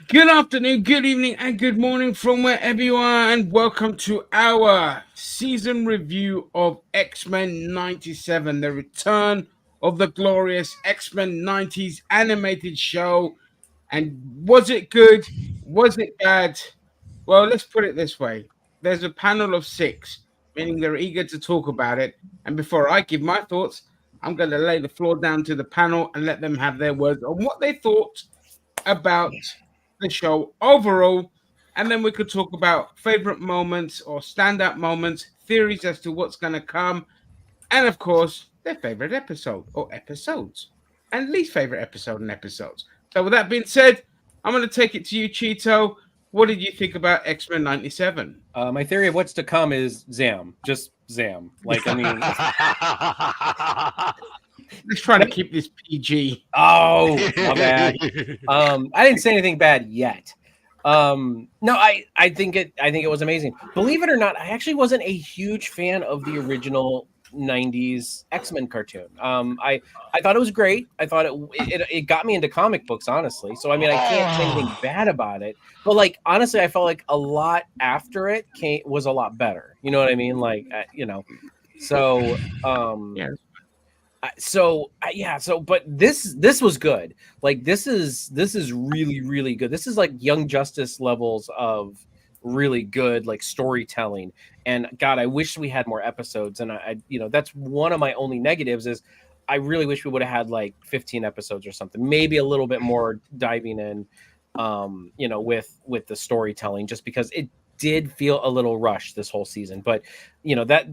Good afternoon, good evening, and good morning from wherever you are, and welcome to our season review of X-Men 97, the return of the glorious X-Men 90s animated show. And was it good? Was it bad? Well, let's put it this way. There's a panel of six, meaning they're eager to talk about it. And before I give my thoughts, I'm going to lay the floor down to the panel and let them have their words on what they thought about the show overall, and then we could talk about favorite moments or standout moments, theories as to what's going to come, and of course, their favorite episode or episodes, and least favorite episode and episodes. So, with that being said, I'm going to take it to you, Cheeto. What did you think about X-Men 97? My theory of what's to come is Zam, just Zam. Like, I mean, let's try to keep this PG. Oh, my bad. I didn't say anything bad yet. No, I think it was amazing. Believe it or not, I actually wasn't a huge fan of the original 90s X-Men cartoon. I thought it was great. I thought it got me into comic books, honestly. So I mean, I can't say anything bad about it. But like honestly, I felt like a lot after it was a lot better. You know what I mean? Like So Yeah. But this was good. Like this is really, really good. This is like Young Justice levels of really good like storytelling. And God, I wish we had more episodes. And I that's one of my only negatives is I really wish we would have had like 15 episodes or something, maybe a little bit more diving in, with the storytelling, just because it did feel a little rushed this whole season. But that.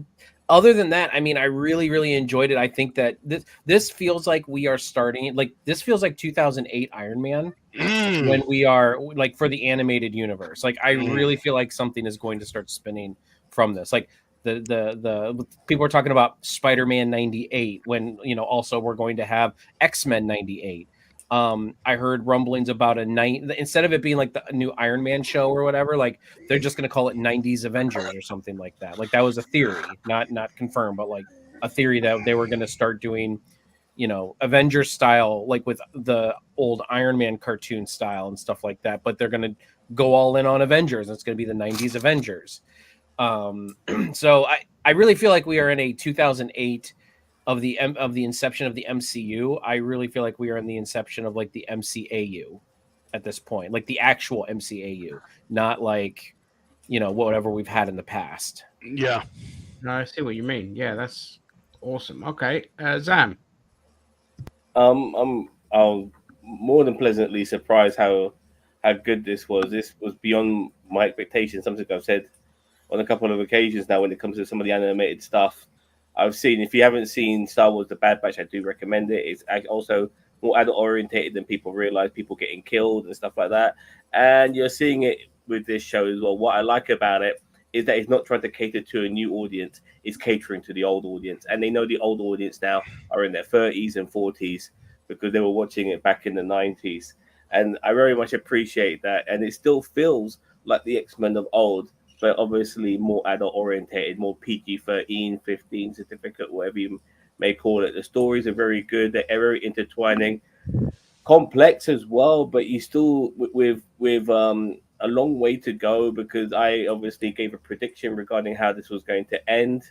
Other than that, I mean, I really, really enjoyed it. I think that this feels like we are starting, like this feels like 2008 Iron Man when we are like for the animated universe. Like I really feel like something is going to start spinning from this. Like the people are talking about Spider-Man 98 when also we're going to have X-Men 98. I heard rumblings about instead of it being like the new Iron Man show or whatever, like they're just going to call it 90s Avengers or something like that. Like that was a theory, not confirmed, but like a theory that they were going to start doing, Avengers style, like with the old Iron Man cartoon style and stuff like that. But they're going to go all in on Avengers. It's going to be the 90s Avengers. So I really feel like we are in a 2008 of the inception of the MCU. I really feel like we are in the inception of like the MCAU at this point, like the actual MCAU, not like whatever we've had in the past. Yeah, No, I see what you mean. Yeah, that's awesome. Okay, Zam. I'm more than pleasantly surprised how good this was. This was beyond my expectations. Something I've said on a couple of occasions now when it comes to some of the animated stuff I've seen. If you haven't seen Star Wars: The Bad Batch, I do recommend it. It's also more adult orientated than people realize. People getting killed and stuff like that, and you're seeing it with this show as well. What I like about it is that it's not trying to cater to a new audience; it's catering to the old audience, and they know the old audience now are in their 30s and 40s because they were watching it back in the 90s, and I very much appreciate that. And it still feels like the X-Men of old, but obviously more adult orientated, more PG-13, 15 certificate, whatever you may call it. The stories are very good. They're very intertwining, complex as well, but you still with a long way to go, because I obviously gave a prediction regarding how this was going to end,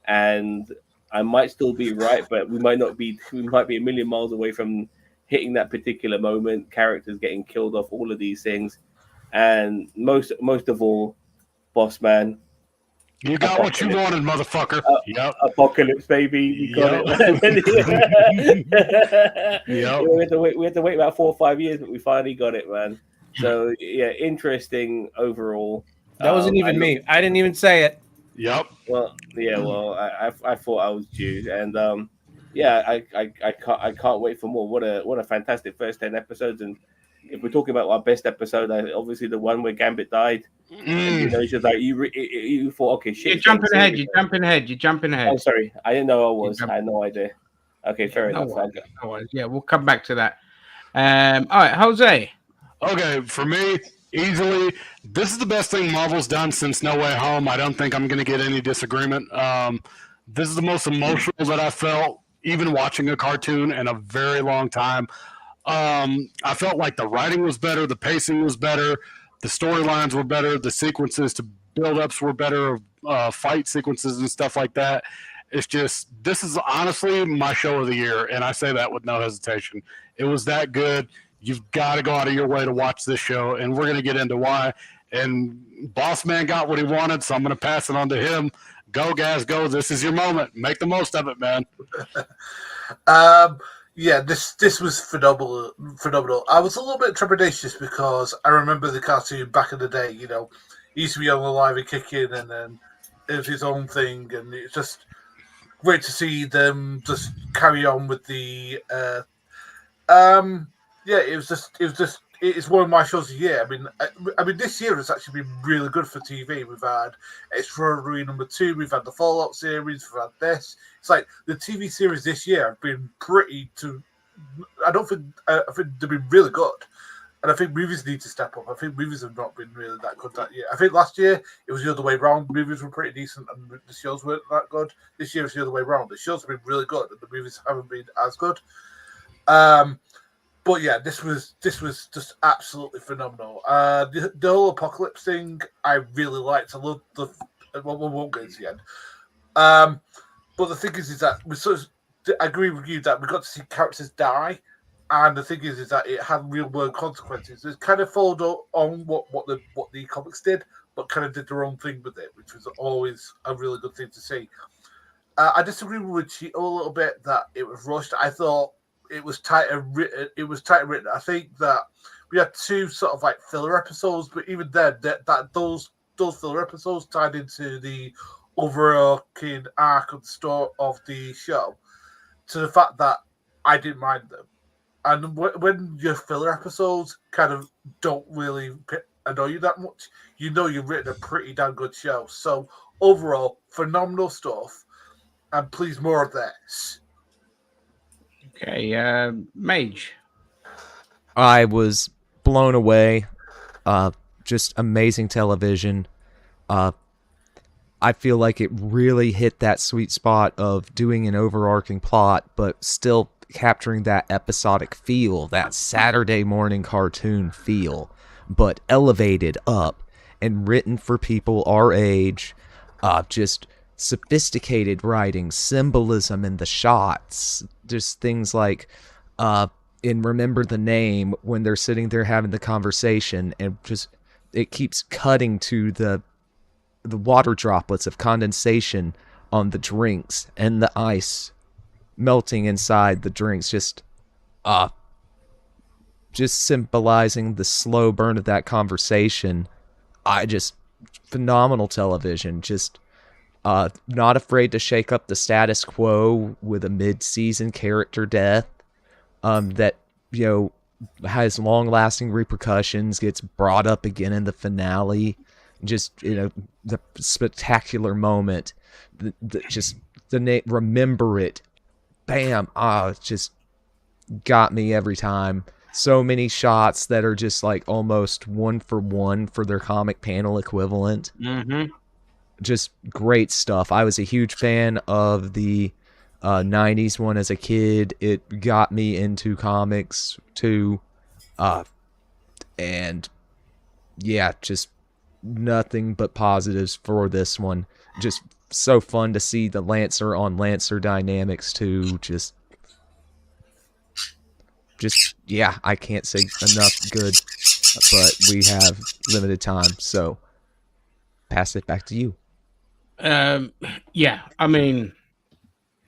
and I might still be right, but we might not be. We might be a million miles away from hitting that particular moment. Characters getting killed off, all of these things, and most of all, Boss Man. you got what you wanted, motherfucker. Yep. Apocalypse, baby. You got it. Yep. We had to wait about 4 or 5 years, but we finally got it, man. So yeah, interesting overall. That wasn't even me. I didn't even say it. Yep. Well, yeah. Well, I thought I was due, and yeah, I can't wait for more. What a fantastic first 10 episodes, and if we're talking about our best episode, obviously the one where Gambit died. And, it's just like you thought, okay, shit. You're jumping ahead. Oh, sorry, I didn't know I was. I had no idea. Okay, fair enough. Yeah, we'll come back to that. All right, Jose. Okay, for me, easily, this is the best thing Marvel's done since No Way Home. I don't think I'm going to get any disagreement. This is the most emotional that I felt, even watching a cartoon, in a very long time. I felt like the writing was better, the pacing was better, the storylines were better, the sequences to build-ups were better, fight sequences and stuff like that. It's just, this is honestly my show of the year, and I say that with no hesitation. It was that good. You've got to go out of your way to watch this show, and we're going to get into why. And Boss Man got what he wanted, so I'm going to pass it on to him. Go, Gaz, go. This is your moment. Make the most of it, man. Yeah, this was phenomenal. I was a little bit trepidatious because I remember the cartoon back in the day. You know, he used to be on the live and kicking, and then it was his own thing, and it's just great to see them just carry on with the. Yeah, it's one of my shows of the year. I mean, this year has actually been really good for TV. We've had Extraordinary #2. We've had the Fallout series. We've had this. It's like the TV series this year have been pretty. I think they've been really good, and I think movies need to step up. I think movies have not been really that good that year. I think last year it was the other way around. Movies were pretty decent, and the shows weren't that good. This year it's the other way around. The shows have been really good, and the movies haven't been as good. But yeah, this was just absolutely phenomenal. The whole apocalypse thing, I really liked. I love the. Well, we won't get into the end. But the thing is that I agree with you that we got to see characters die, and the thing is that it had real world consequences. It kind of followed on what the comics did, but kind of did their own thing with it, which was always a really good thing to see. I disagree with Cheeto a little bit that it was rushed. I thought it was tighter written. I think that we had two sort of like filler episodes, but even then, those filler episodes tied into the overarching arc of the show, to the fact that I didn't mind them. And when your filler episodes kind of don't really annoy you that much, you know you've written a pretty damn good show. So overall, phenomenal stuff, and please more of this. Okay, Mage. I was blown away. Just amazing television. I feel like it really hit that sweet spot of doing an overarching plot, but still capturing that episodic feel, that Saturday morning cartoon feel, but elevated up and written for people our age. Just sophisticated writing, symbolism in the shots, just things like in Remember the Name, when they're sitting there having the conversation, and just it keeps cutting to the water droplets of condensation on the drinks and the ice melting inside the drinks, just symbolizing the slow burn of that conversation. Phenomenal television, just not afraid to shake up the status quo with a mid-season character death that, has long-lasting repercussions, gets brought up again in the finale. Just, the spectacular moment, remember it, bam, it just got me every time. So many shots that are just like almost one for one for their comic panel equivalent. Mm-hmm. Just great stuff. I was a huge fan of the 90s one as a kid. It got me into comics too. And yeah, just nothing but positives for this one. Just so fun to see the Lancer on Lancer dynamics too. Just yeah, I can't say enough good, but we have limited time, so pass it back to you. Yeah, I mean,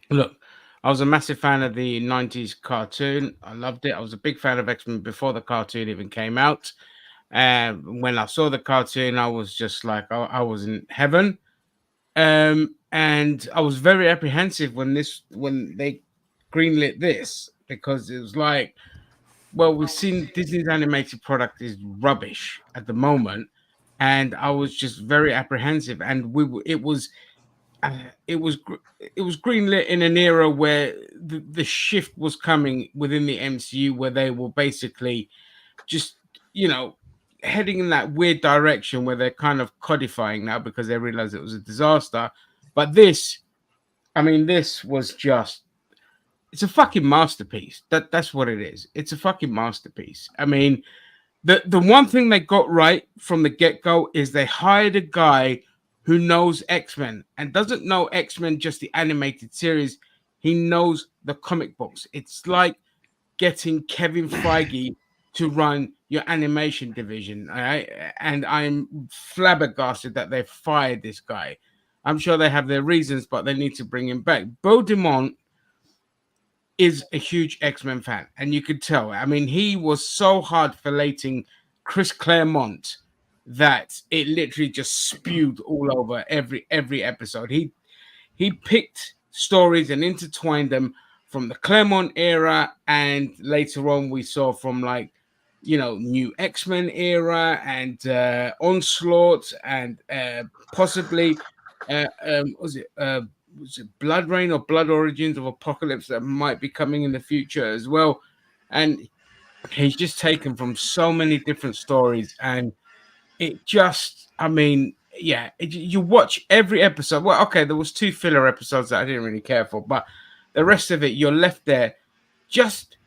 look, I was a massive fan of the 90s cartoon. I loved it. I was a big fan of X-Men before the cartoon even came out. When I saw the cartoon, I was just like, I was in heaven. And I was very apprehensive when they greenlit this, because it was like, well, we've seen Disney's animated product is rubbish at the moment, and I was just very apprehensive. And it was greenlit in an era where the shift was coming within the MCU, where they were basically just heading in that weird direction where they're kind of codifying now because they realized it was a disaster. But this was just it's a fucking masterpiece. That's what it is. It's a fucking masterpiece. I mean, the one thing they got right from the get-go is they hired a guy who knows X-Men and doesn't know X-Men just the animated series. He knows the comic books. It's like getting Kevin Feige to run your animation division. All right? And I'm flabbergasted that they fired this guy. I'm sure they have their reasons, but they need to bring him back. Beau Dumont is a huge X-Men fan, and you could tell. I mean, he was so hard filleting Chris Claremont that it literally just spewed all over every episode. He picked stories and intertwined them from the Claremont era, and later on we saw from like new X-Men era and Onslaught and possibly was it Blood Rain or Blood Origins of Apocalypse that might be coming in the future as well. And he's just taken from so many different stories, and it just, I mean, yeah, you watch every episode. Well, okay, there was 2 filler episodes that I didn't really care for, but the rest of it, you're left there just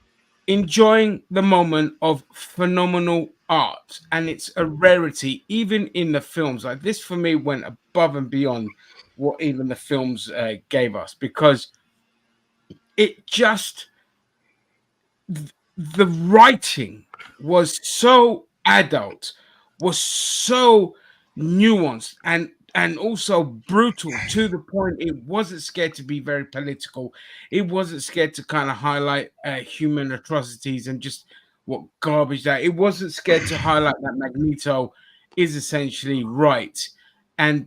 enjoying the moment of phenomenal art, and it's a rarity even in the films. Like this for me went above and beyond what even the films gave us, because it just the writing was so adult, was so nuanced, and also brutal to the point. It wasn't scared to be very political. It wasn't scared to kind of highlight human atrocities and just what garbage that. It wasn't scared to highlight that Magneto is essentially right,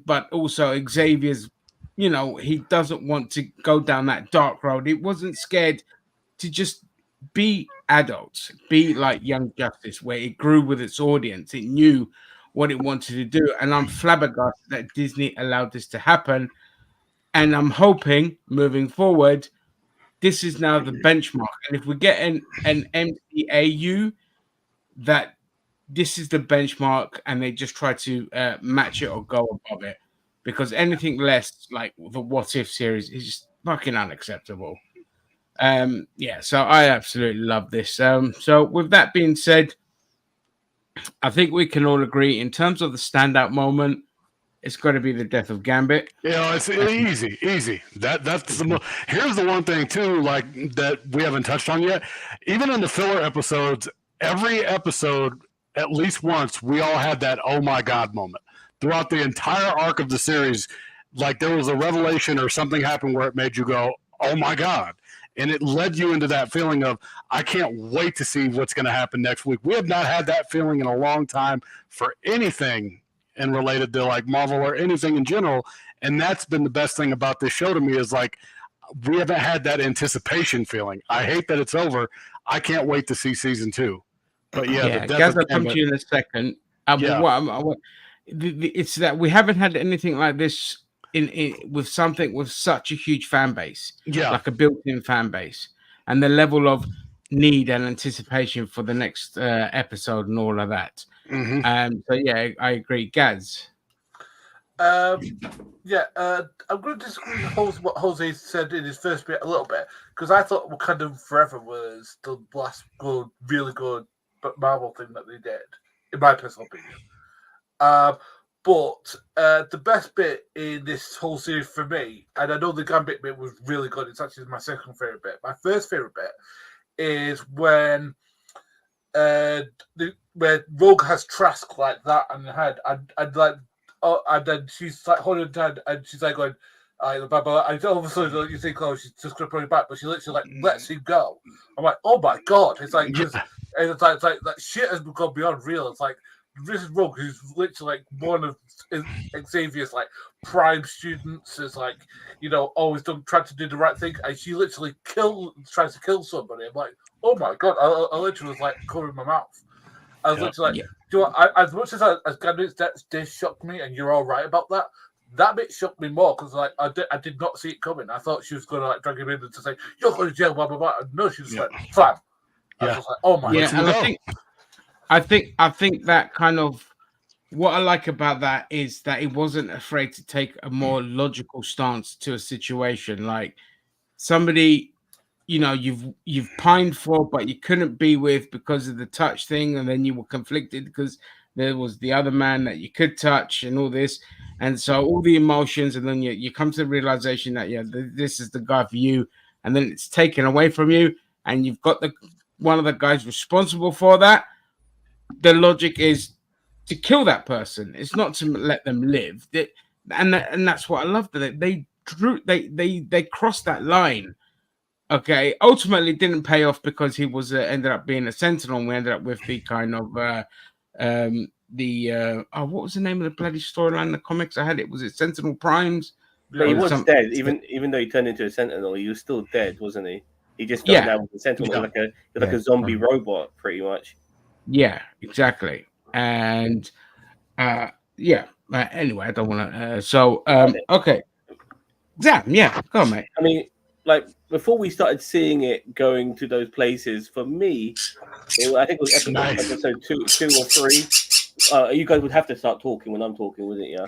but also Xavier's, he doesn't want to go down that dark road. It wasn't scared to just be adults, be like Young Justice, where it grew with its audience. It knew what it wanted to do, and I'm flabbergasted that Disney allowed this to happen. And I'm hoping moving forward, this is now the benchmark. And if we get an MCAU, that this is the benchmark, and they just try to match it or go above it, because anything less, like the What If series, is just fucking unacceptable. Yeah, so I absolutely love this. So with that being said, I think we can all agree in terms of the standout moment, it's got to be the death of Gambit. It's easy. That's the here's the one thing too, like that we haven't touched on yet. Even in the filler episodes, every episode, at least once, we all had that oh my god moment throughout the entire arc of the series. Like there was a revelation or something happened where it made you go oh my god. And it led you into that feeling of, I can't wait to see what's going to happen next week. We have not had that feeling in a long time for anything and related to like Marvel or anything in general. And that's been the best thing about this show to me is like, we haven't had that anticipation feeling. I hate that it's over. I can't wait to see season 2. But yeah, Gaz, I'll come to you in a second. It's that we haven't had anything like this in with something with such a huge fan base, like a built-in fan base, and the level of need and anticipation for the next episode and all of that. So yeah, I agree, Gaz. I'm going to disagree with what Jose said in his first bit a little bit, because I thought Wakanda Forever was the last good, really good Marvel thing that they did, in my personal opinion. But the best bit in this whole series for me, and I know the Gambit bit was really good, it's actually my second favorite bit. My first favorite bit is when Rogue has Trask like that on the head, and then she's like holding her hand, and she's like going, and all of a sudden you think, oh, she's just going to put it back, but she literally like lets him go. I'm like, oh my god! It's like, it's like that shit has gone beyond real. It's like, this is Rogue, who's literally like one of Xavier's like prime students, is like, always trying to do the right thing, and she literally tries to kill somebody. I'm like, oh my god! I literally was like covering my mouth. I was literally like, do you know what, as much as Gambit's death did shock me, and you're all right about that. That bit shocked me more because like I did not see it coming. I thought she was going to like drag him in and to say you're going to jail, blah blah blah. And no, she was like, "Fam." I was like, "Oh my god!" And I think that kind of what I like about that is that he wasn't afraid to take a more logical stance to a situation. Like somebody you've pined for, but you couldn't be with because of the touch thing, and then you were conflicted because there was the other man that you could touch and all this, and so all the emotions, and then you come to the realization that this is the guy for you, and then it's taken away from you, and you've got the one of the guys responsible for that. The logic is to kill that person. It's not to let them live. And that's what I love, that they crossed that line. Okay, ultimately didn't pay off because he was ended up being a sentinel. And we ended up with the kind of what was the name of the bloody storyline in the comics? Was it Sentinel Primes? But he was dead, even though he turned into a sentinel, he was still dead, wasn't he? He just fell down with the sentinel, like a zombie robot, pretty much. Yeah, exactly. And anyway, I don't want to. Okay, Zam, go on, mate. I mean, like before we started seeing it going to those places, for me, I think it was episode two or three. You guys would have to start talking when I'm talking, wouldn't you?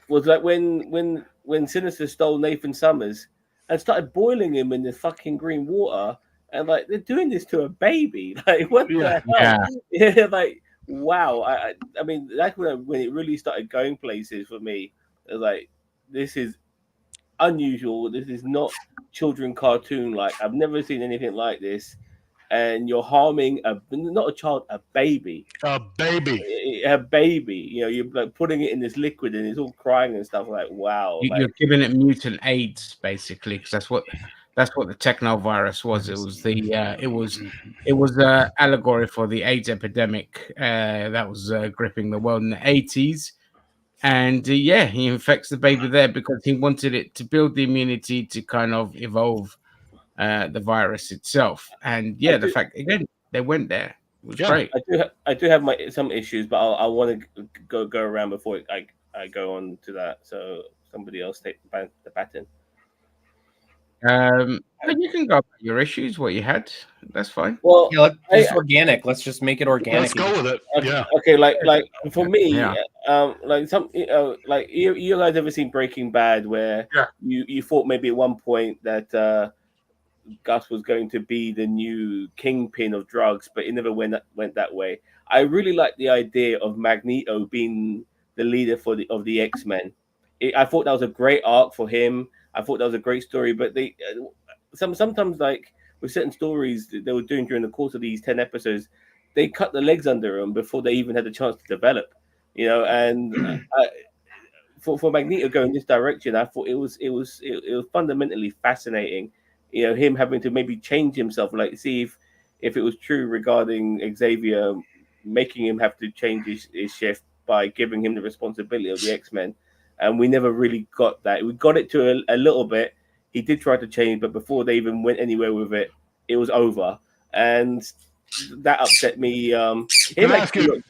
Was like when Sinister stole Nathan Summers and started boiling him in the fucking green water, and like they're doing this to a baby. Like what the hell? Yeah, like wow. I mean that's when it really started going places for me. It was like, this is unusual. This is not children cartoon. Like I've never seen anything like this. And you're harming not a child, a baby. A baby. You know, you're like putting it in this liquid and it's all crying and stuff. Like wow. You're giving it mutant AIDS basically, because that's what the technovirus was. It was allegory for the AIDS epidemic that was gripping the world in the 80s. And he infects the baby there because he wanted it to build the immunity to kind of evolve the virus itself. And the fact again they went there was great. I do have some issues, but I want to go around before I go on to that. So somebody else take the baton. You can go about your issues, what you had. That's fine. Well, it's organic. Let's just make it organic. Let's go with it. Okay. Like for me, like some, like you guys ever seen Breaking Bad, where you thought maybe at one point that Gus was going to be the new kingpin of drugs, but it never went that way. I really like the idea of Magneto being the leader of the X-Men. I thought that was a great arc for him. I thought that was a great story, but they sometimes, like with certain stories that they were doing during the course of these 10 episodes, they cut the legs under them before they even had the chance to develop, you know. And for Magneto going this direction, I thought it was fundamentally fascinating, you know, him having to maybe change himself, like see if it was true regarding Xavier, making him have to change his shift by giving him the responsibility of the X-Men. And we never really got that. We got it to a little bit. He did try to change, but before they even went anywhere with it, it was over. And that upset me. Can I ask you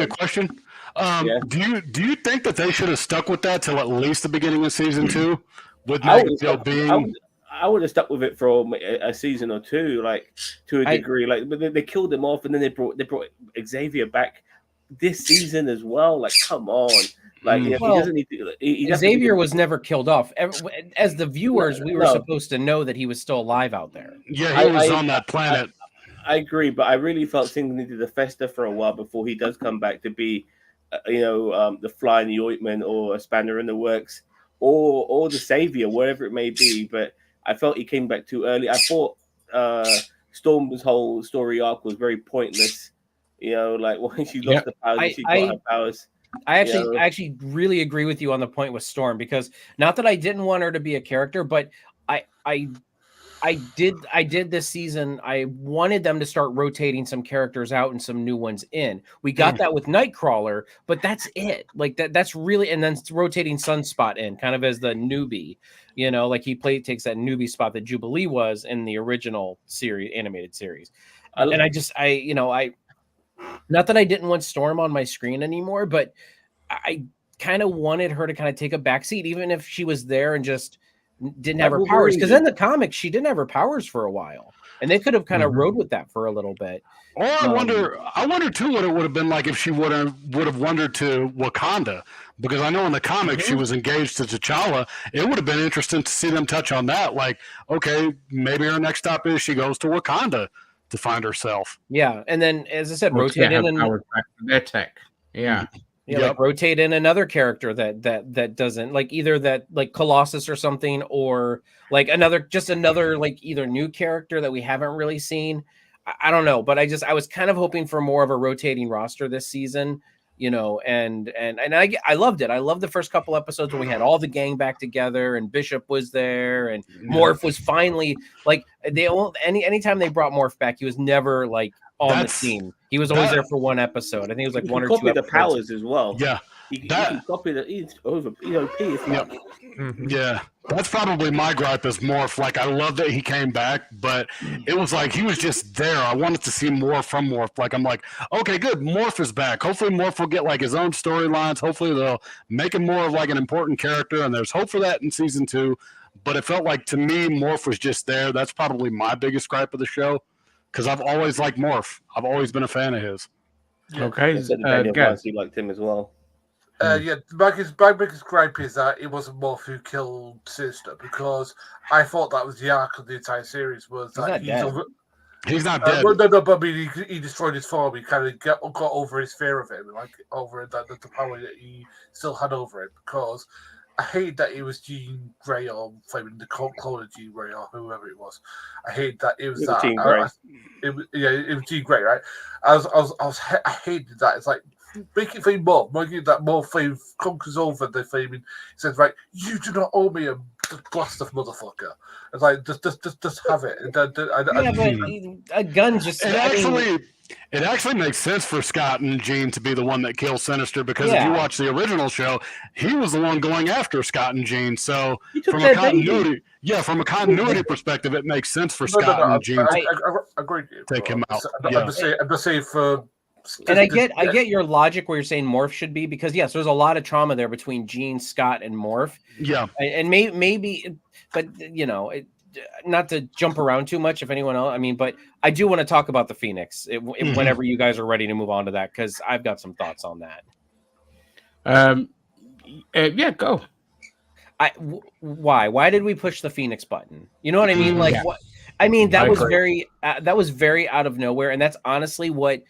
a question? Do you think that they should have stuck with that till at least the beginning of season 2? With Magneto being... I would have stuck with it for a season or two, like to a degree. Like, but they killed him off, and then they brought Xavier back this season as well. Like, come on. Like, he doesn't need to. Xavier was never killed off. As the viewers, we were supposed to know that he was still alive out there. Yeah, he was on that planet. I agree, but I really felt things needed to fester for a while before he does come back to be, the fly in the ointment or a spanner in the works or the savior, wherever it may be. But I felt he came back too early. I thought Storm's whole story arc was very pointless. You know, like when she lost the powers, she got her powers. I actually really agree with you on the point with Storm, because not that I didn't want her to be a character, but I did this season. I wanted them to start rotating some characters out and some new ones in. We got that with Nightcrawler, but that's it. Like that's really, and then rotating Sunspot in kind of as the newbie, you know, like he takes that newbie spot that Jubilee was in the original animated series. And I not that I didn't want Storm on my screen anymore, but I kind of wanted her to kind of take a backseat, even if she was there and just didn't Like have her powers, because Wolverine in the comics she didn't have her powers for a while, and they could have kind of rode with that for a little bit. Or I wonder too what it would have been like if she would have wandered to Wakanda, because I know in the comics she was engaged to T'Challa. It would have been interesting to see them touch on that. Like, okay, maybe her next stop is she goes to Wakanda to find herself. Yeah, and then as I said, Or to rotate get in her and powers back to their tech. Yeah. yeah, Yep. like rotate in another character that doesn't, like, either that, like Colossus or something, or like another like either new character that we haven't really seen. I don't know, but I was kind of hoping for more of a rotating roster this season, you know, and I loved it. I loved the first couple episodes when we had all the gang back together and Bishop was there and Morph was finally, like, anytime they brought Morph back, he was never like on the team. He was always there for one episode. I think it was like one or two copy the episodes. powers as well. Yeah, You can copy the he's over EOP. It's like, yeah. That's probably my gripe as Morph. Like, I love that he came back, but it was like he was just there. I wanted to see more from Morph. Like, I'm like, okay, good, Morph is back. Hopefully Morph will get like his own storylines. Hopefully they'll make him more of like an important character, and there's hope for that in season 2. But it felt like, to me, Morph was just there. That's probably my biggest gripe of the show, because I've always liked Morph. I've always been a fan of his. Okay. Daniel Vance, liked him as well. Yeah, my biggest gripe is that it wasn't Morph who killed Sinister, because I thought that was the arc of the entire series. Was that He's not dead. No, but I mean, he destroyed his form. He kind of got over his fear of him, like over the power that he still had over him. Because I hate that it was Jean Grey or flaming the clone of Jean Grey or whoever it was. I hate that it was that. Jean Grey. It was Jean Grey, right? I hated that. It's like, make it flame more, making that more flame conquers over the flaming. He says, right, you do not owe me a blast of motherfucker. It's like, just have it. But a gun just. It actually makes sense for Scott and Jean to be the one that kills Sinister, because if you watch the original show, he was the one going after Scott and Jean. So from a continuity perspective, it makes sense for Scott and Jean to agree. Take him out. I'm just saying for. And I get your logic where you're saying Morph should be, because yes, there's a lot of trauma there between Jean, Scott, and Morph. Yeah, and maybe, but you know, not to jump around too much. If anyone else, I mean, but I do want to talk about the Phoenix whenever you guys are ready to move on to that, because I've got some thoughts on that. Yeah, go. Why did we push the Phoenix button? You know what I mean? Like, what? I mean, that was very out of nowhere, and that's honestly what.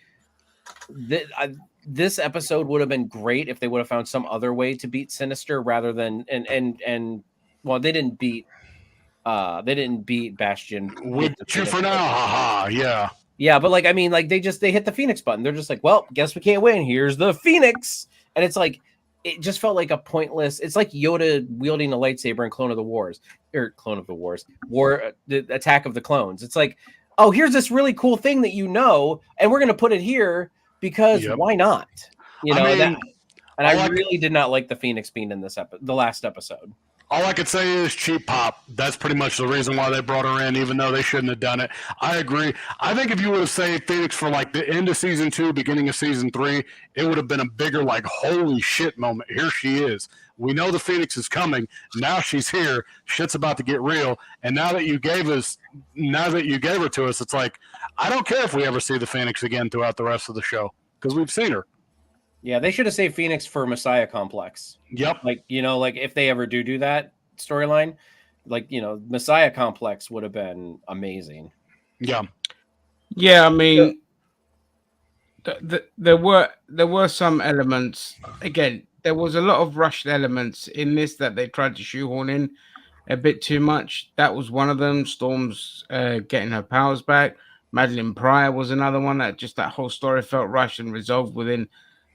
This episode would have been great if they would have found some other way to beat Sinister rather than and well, they didn't beat Bastion. With you for now, haha, yeah, but like, I mean, like, they hit the Phoenix button. They're just like, well, guess we can't win. Here's the Phoenix, and it's like, it just felt like a pointless. It's like Yoda wielding a lightsaber in Clone of the Wars, the Attack of the Clones. It's like, oh, here's this really cool thing that and we're gonna put it here because why not? You know, I really did not like the Phoenix being in the last episode. All I could say is cheap pop. That's pretty much the reason why they brought her in, even though they shouldn't have done it. I agree. I think if you would have saved Phoenix for like the end of season 2, beginning of season 3, it would have been a bigger, like, holy shit moment. Here she is. We know the Phoenix is coming. Now she's here. Shit's about to get real. And now that you gave her to us, it's like, I don't care if we ever see the Phoenix again throughout the rest of the show, because we've seen her. Yeah, they should have saved Phoenix for Messiah Complex. Yep. Like, you know, like if they ever do that storyline, like, you know, Messiah Complex would have been amazing. Yeah. Yeah, I mean, there were some elements. Again, there was a lot of rushed elements in this that they tried to shoehorn in a bit too much. That was one of them. Storm's getting her powers back. Madeline Pryor was another one that whole story felt rushed and resolved within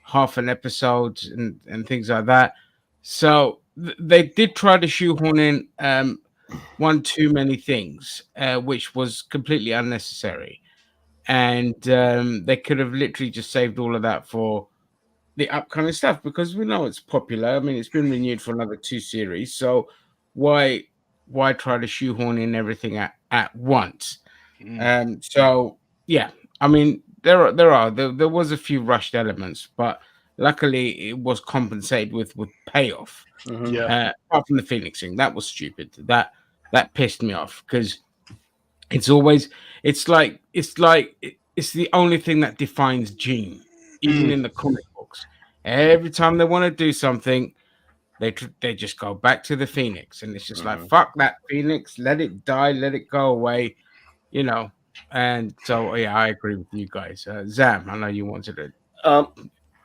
half an episode and things like that. So they did try to shoehorn in one too many things, which was completely unnecessary. And they could have literally just saved all of that for the upcoming stuff, because we know it's popular. I mean, it's been renewed for another 2 series. So why try to shoehorn in everything at once? So yeah, I mean, there was a few rushed elements, but luckily it was compensated with payoff. Mhm. Yeah. Apart from the Phoenix thing, that was stupid. That pissed me off because it's always it's the only thing that defines Gene, even in the comic books. Every time they want to do something, they just go back to the Phoenix, and it's just like fuck that Phoenix, let it die, let it go away, you know. And so yeah, I agree with you guys. Zam, I know you wanted to.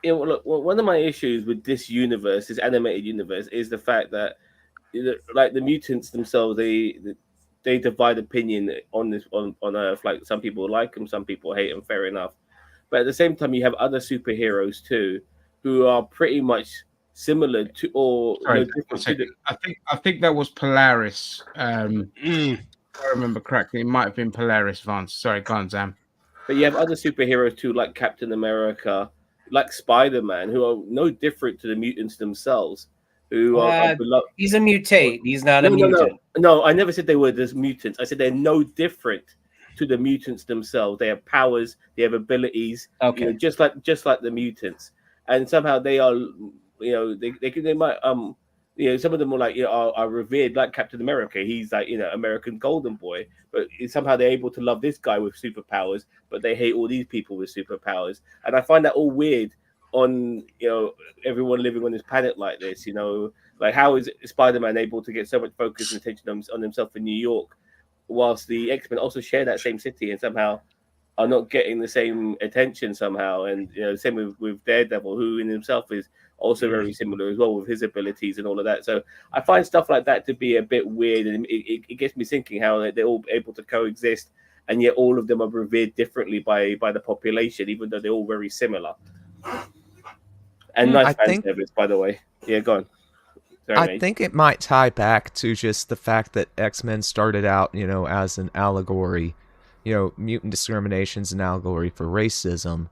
Look, one of my issues with this universe, this animated universe, is the fact that, like the mutants themselves, they divide opinion on this on Earth. Like some people like them, some people hate them. Fair enough, but at the same time, you have other superheroes too, who are pretty much similar to or Sorry, different to the. I think that was Polaris. Mm. If I remember correctly, it might have been Polaris Vance. Sorry, go on, Zam. But you have other superheroes too, like Captain America, like Spider-Man, who are no different to the mutants themselves, who are beloved. He's a mutate. He's not a No, mutant. no. I never said they were just mutants. I said they're no different to the mutants themselves. They have powers, they have abilities, Okay. just like the mutants. And somehow they are, they might some of them are like are revered like Captain America. He's like American Golden Boy, but somehow they're able to love this guy with superpowers, but they hate all these people with superpowers. And I find that all weird on everyone living on this planet like this. Like how is Spider-Man able to get so much focus and attention on himself in New York, whilst the X-Men also share that same city and somehow are not getting the same attention somehow. And same with Daredevil, who in himself is also very similar as well with his abilities and all of that. So I find stuff like that to be a bit weird, and it gets me thinking how they're all able to coexist, and yet all of them are revered differently by the population, even though they're all very similar. And nice fan service, by the way. Yeah, go on. Sorry, I mate. think it might tie back to just the fact that X-Men started out, as an allegory, mutant discrimination's an allegory for racism.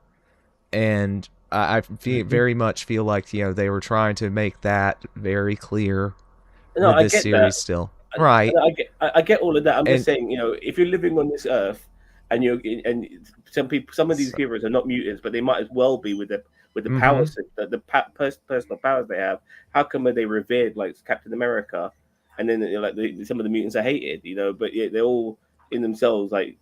And I very much feel like, they were trying to make that very clear with this series still. Right. I get all of that. I'm just saying, if you're living on this earth and some of these heroes are not mutants, but they might as well be with the powers, personal powers they have. How come are they revered like Captain America, and then some of the mutants are hated? But yet they're all in themselves like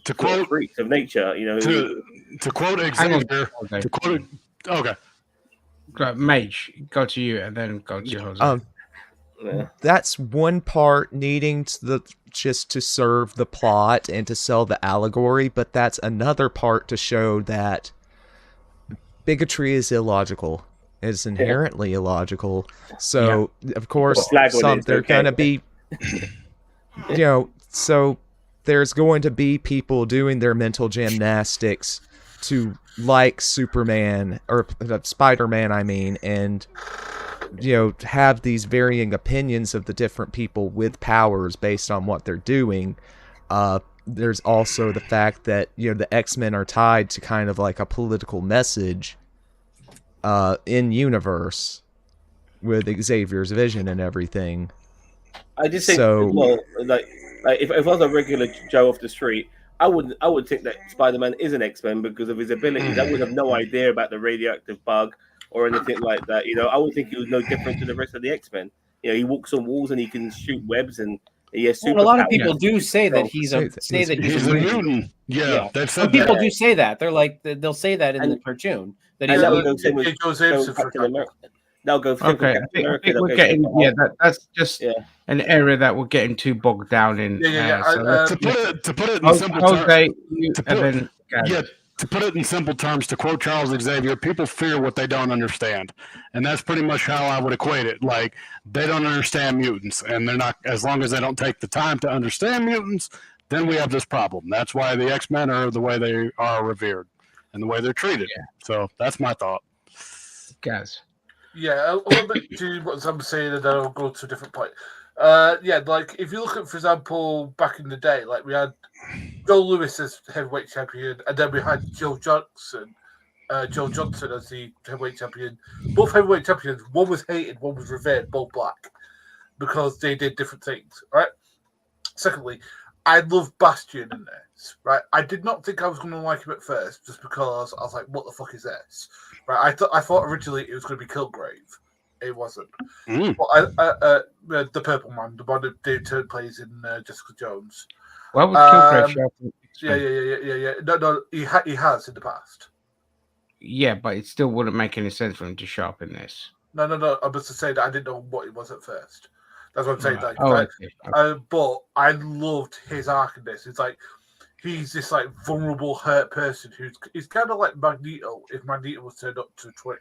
To quote freaks of nature. To quote Xavier. To quote. Okay. Mage, go to you and then go to Jose. That's one part needing just to serve the plot and to sell the allegory, but that's another part to show that bigotry is illogical. It's inherently illogical. So, of course, they're going to be, so there's going to be people doing their mental gymnastics to like Superman, or Spider-Man, I mean, and have these varying opinions of the different people with powers based on what they're doing. There's also the fact that the X-Men are tied to kind of like a political message in universe with Xavier's vision and everything. I just think like if I was a regular Joe off the street, I would think that Spider-Man is an X-Men because of his abilities. I would have no idea about the radioactive bug or anything like that. I would think he was no different to the rest of the X-Men. He walks on walls and he can shoot webs, and he has a lot of people do say that he's a mutant. Yeah. Some people do say that. They're like they'll say that in the cartoon that he's Captain America. Now go. Okay, I think we're getting that's just an area that we're getting too bogged down in. To put it in simple terms, to put it in simple terms, to quote Charles Xavier, people fear what they don't understand, and that's pretty much how I would equate it. Like they don't understand mutants, and they're not. As long as they don't take the time to understand mutants, then we have this problem. That's why the X-Men are the way they are revered and the way they're treated. Yeah. So that's my thought. Guys. Yeah, a little bit to what I'm saying, and then I'll go to a different point. Like if you look at, for example, back in the day, like we had Joe Louis as heavyweight champion, and then we had Joe Johnson as the heavyweight champion. Both heavyweight champions, one was hated, one was revered, both black, because they did different things, right? Secondly, I love Bastion in this, right? I did not think I was going to like him at first, just because I was like, "What the fuck is this?" Right? I thought originally it was going to be Kilgrave. It wasn't. But the purple man, the one that Dave Turn plays in Jessica Jones. Why would Kilgrave show up in X-Men? Yeah. No, he has in the past. Yeah, but it still wouldn't make any sense for him to show up in this. No. I was to say that I didn't know what it was at first. That's what I'm saying. Right. Like, Okay. but I loved his arc in this. It's like he's this like vulnerable, hurt person he's kind of like Magneto if Magneto was turned up to 20,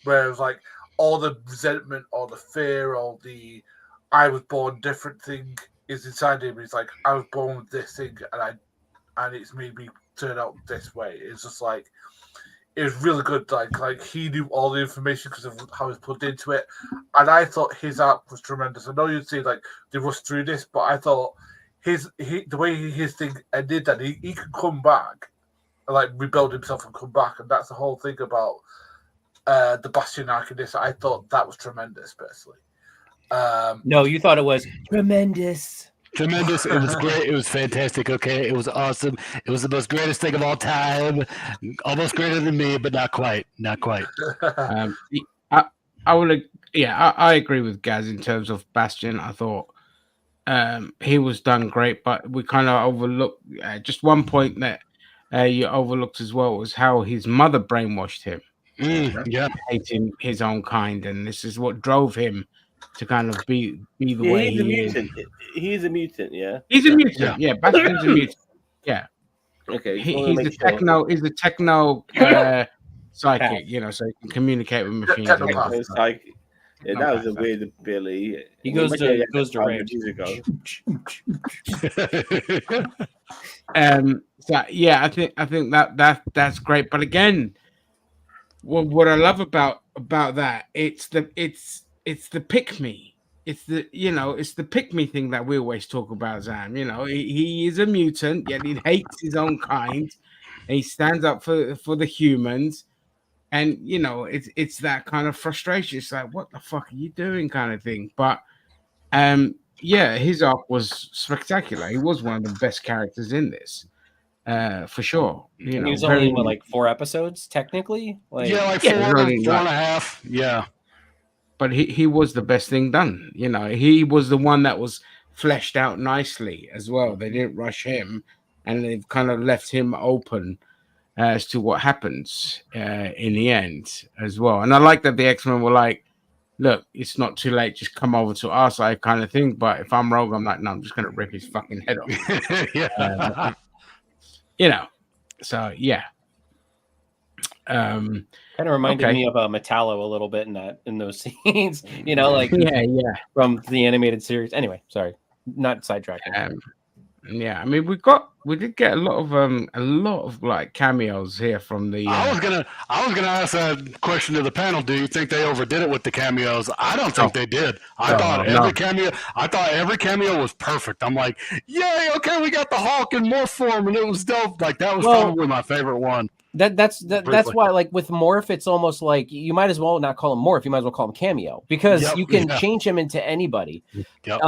whereas like all the resentment, all the fear, all the I was born different thing is inside him. He's like, I was born with this thing, and it's made me turn out this way. It's just like. It was really good. Like he knew all the information because of how he's put into it, and I thought his arc was tremendous. I know you'd say like they rushed through this, but I thought the way his thing ended, that he could come back, and like rebuild himself and come back, and that's the whole thing about the Bastion arc in this. I thought that was tremendous, personally. No, you thought it was tremendous. Tremendous. It was great. It was fantastic. Okay. It was awesome. It was the most greatest thing of all time. Almost greater than me, but not quite. Not quite. I would. Yeah, I agree with Gaz in terms of Bastion. I thought he was done great, but we kind of overlooked just one point that you overlooked as well was how his mother brainwashed him. Yeah. Hating his own kind, and this is what drove him to kind of be the way he's a he is. mutant. He's a mutant, yeah. He's a mutant, yeah. Bastion's a mutant, yeah. Okay, He's a techno psychic, you know, so he can communicate with machines. Psychic. Yeah, that was a weird ability. He goes to rage. So yeah, I think that's great. But again, what I love about that, it's the pick me. It's the pick me thing that we always talk about, Zam. You know, he is a mutant, yet he hates his own kind, and he stands up for the humans. And you know, it's that kind of frustration. It's like, what the fuck are you doing, kind of thing. But yeah, his arc was spectacular. He was one of the best characters in this, for sure. You know, he was only in like 4 episodes, technically. Like, like 4 and a half. Yeah. But he was the best thing done. You know, he was the one that was fleshed out nicely as well. They didn't rush him, and they've kind of left him open as to what happens in the end as well. And I like that the X-Men were like, look, it's not too late, just come over to our side kind of thing. But if I'm Rogue, I'm like, no, I'm just going to rip his fucking head off. Yeah. You know, so yeah. Kind of reminded me of Metallo a little bit in those scenes, you know, like from the animated series. Anyway, sorry, not sidetracking. Yeah, I mean, we did get a lot of like cameos here from the. I was gonna ask that question to the panel. Do you think they overdid it with the cameos? I don't think they did. I thought every cameo was perfect. I'm like, yay! Okay, we got the Hulk in morph form, and it was dope. Like that was probably my favorite one. That's why, like with Morph, it's almost like you might as well not call him Morph. You might as well call him Cameo, because you can change him into anybody. Yep.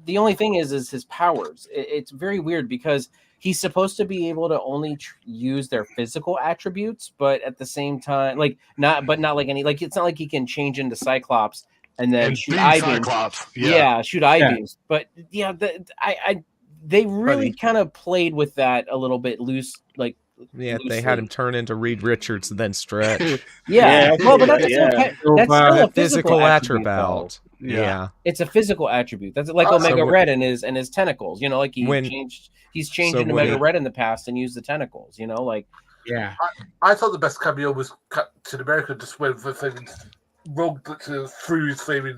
The only thing is his powers. It's very weird because he's supposed to be able to only use their physical attributes, but at the same time, not like any, like it's not like he can change into Cyclops and then shoot I-beams. Shoot I-beams. But yeah, they really kind of played with that a little bit loose, like. Yeah, they had him turn into Reed Richards and then stretch. Well, but that's still a physical attribute. Yeah, it's a physical attribute. That's like Omega Red and his tentacles. You know, like he's changed into Omega Red in the past and used the tentacles. You know, like I thought the best cameo was Captain America just went for flaming Rogue threw his flaming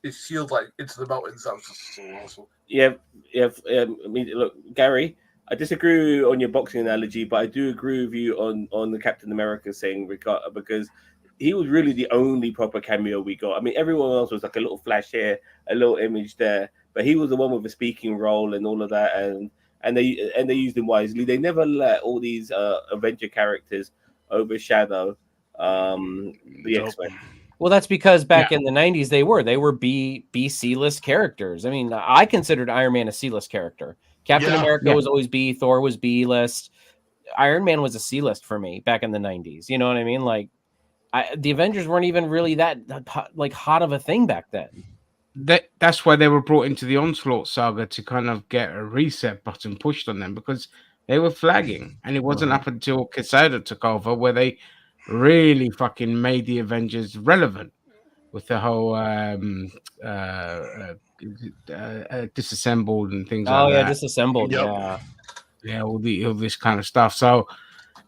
his shield like into the mountains. That was just so awesome. Yeah. I mean, look, Gary. I disagree on your boxing analogy, but I do agree with you on the Captain America thing, because he was really the only proper cameo we got. I mean, everyone else was like a little flash here, a little image there, but he was the one with a speaking role and all of that, and they used him wisely. They never let all these Avenger characters overshadow the X-Men. Well, that's because back in the 90s they were B C-list characters. I mean, I considered Iron Man a C-list character. Captain America Yeah. was always B, Thor was B list, Iron Man was a C list for me back in the 90s. You know what I mean? Like, the Avengers weren't even really that like hot of a thing back then. That's why they were brought into the Onslaught saga, to kind of get a reset button pushed on them, because they were flagging, and it wasn't up until Quesada took over where they really fucking made the Avengers relevant with the whole disassembled and things Oh like yeah, that. disassembled. Yep. Yeah. All this kind of stuff. So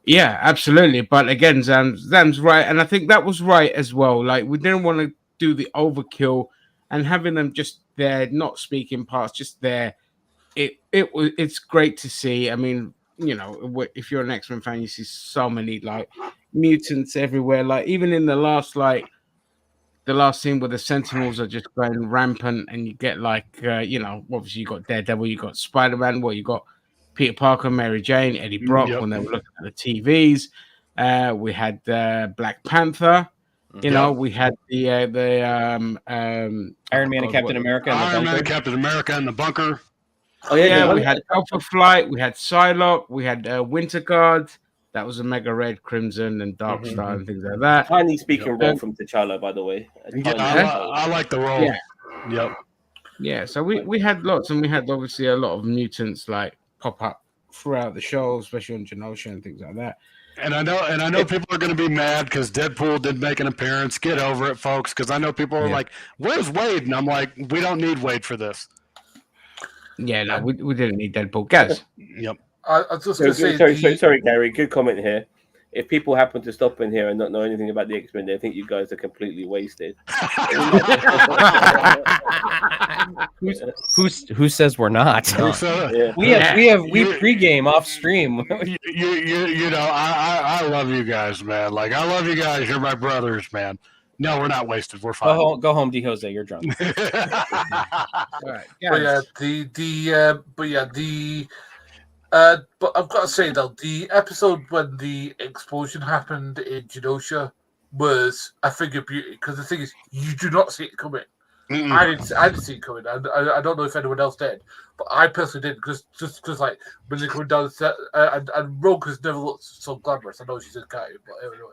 yeah, absolutely. But again, Zam's right, and I think that was right as well. Like, we didn't want to do the overkill and having them just there, not speaking parts, just there. It's great to see. I mean, you know, if you're an X-Men fan, you see so many like mutants everywhere. Like, even in the last scene where the Sentinels are just going rampant, and you get like you know, obviously you got Daredevil, you got Spider-Man, you got Peter Parker, Mary Jane, Eddie Brock, Yep. when they were looking at the TVs. We had Black Panther. You know, we had the Iron Man and Captain America in the Iron Man, bunker. Captain America in the bunker. Oh yeah, Yeah, the we one- had Alpha Flight, we had Psylocke, we had Winter Guard. That was a Mega Red, Crimson, and Dark Star, and things like that. tiny speaking role from T'Challa, by the way. Yeah, Tiny I like the role. Yeah. Yep. Yeah, so we had lots, and we had obviously a lot of mutants like pop up throughout the show, especially on Genosha and things like that. And I know people are going to be mad because Deadpool did make an appearance. Get over it, folks, because I know people are like, "Where's Wade?" And I'm like, "We don't need Wade for this." Yeah, no, we didn't need Deadpool. Gaz. Yep. I was just going to say, Sorry, Gary. Good comment here. If people happen to stop in here and not know anything about the X-Men, they think you guys are completely wasted. Who says we're not? So, Yeah. We pregame off stream. you know, I love you guys, man. Like, I love you guys. You're my brothers, man. No, we're not wasted. We're fine. Go home, D. Jose. You're drunk. All right, but I've got to say though, the episode when the explosion happened in Genosha was a thing of beauty, because the thing is, you do not see it coming. I didn't see it coming. I don't know if anyone else did, but I personally did, because like when they're coming down the set, and Rogue has never looked so glamorous. I know she's a guy, but anyway.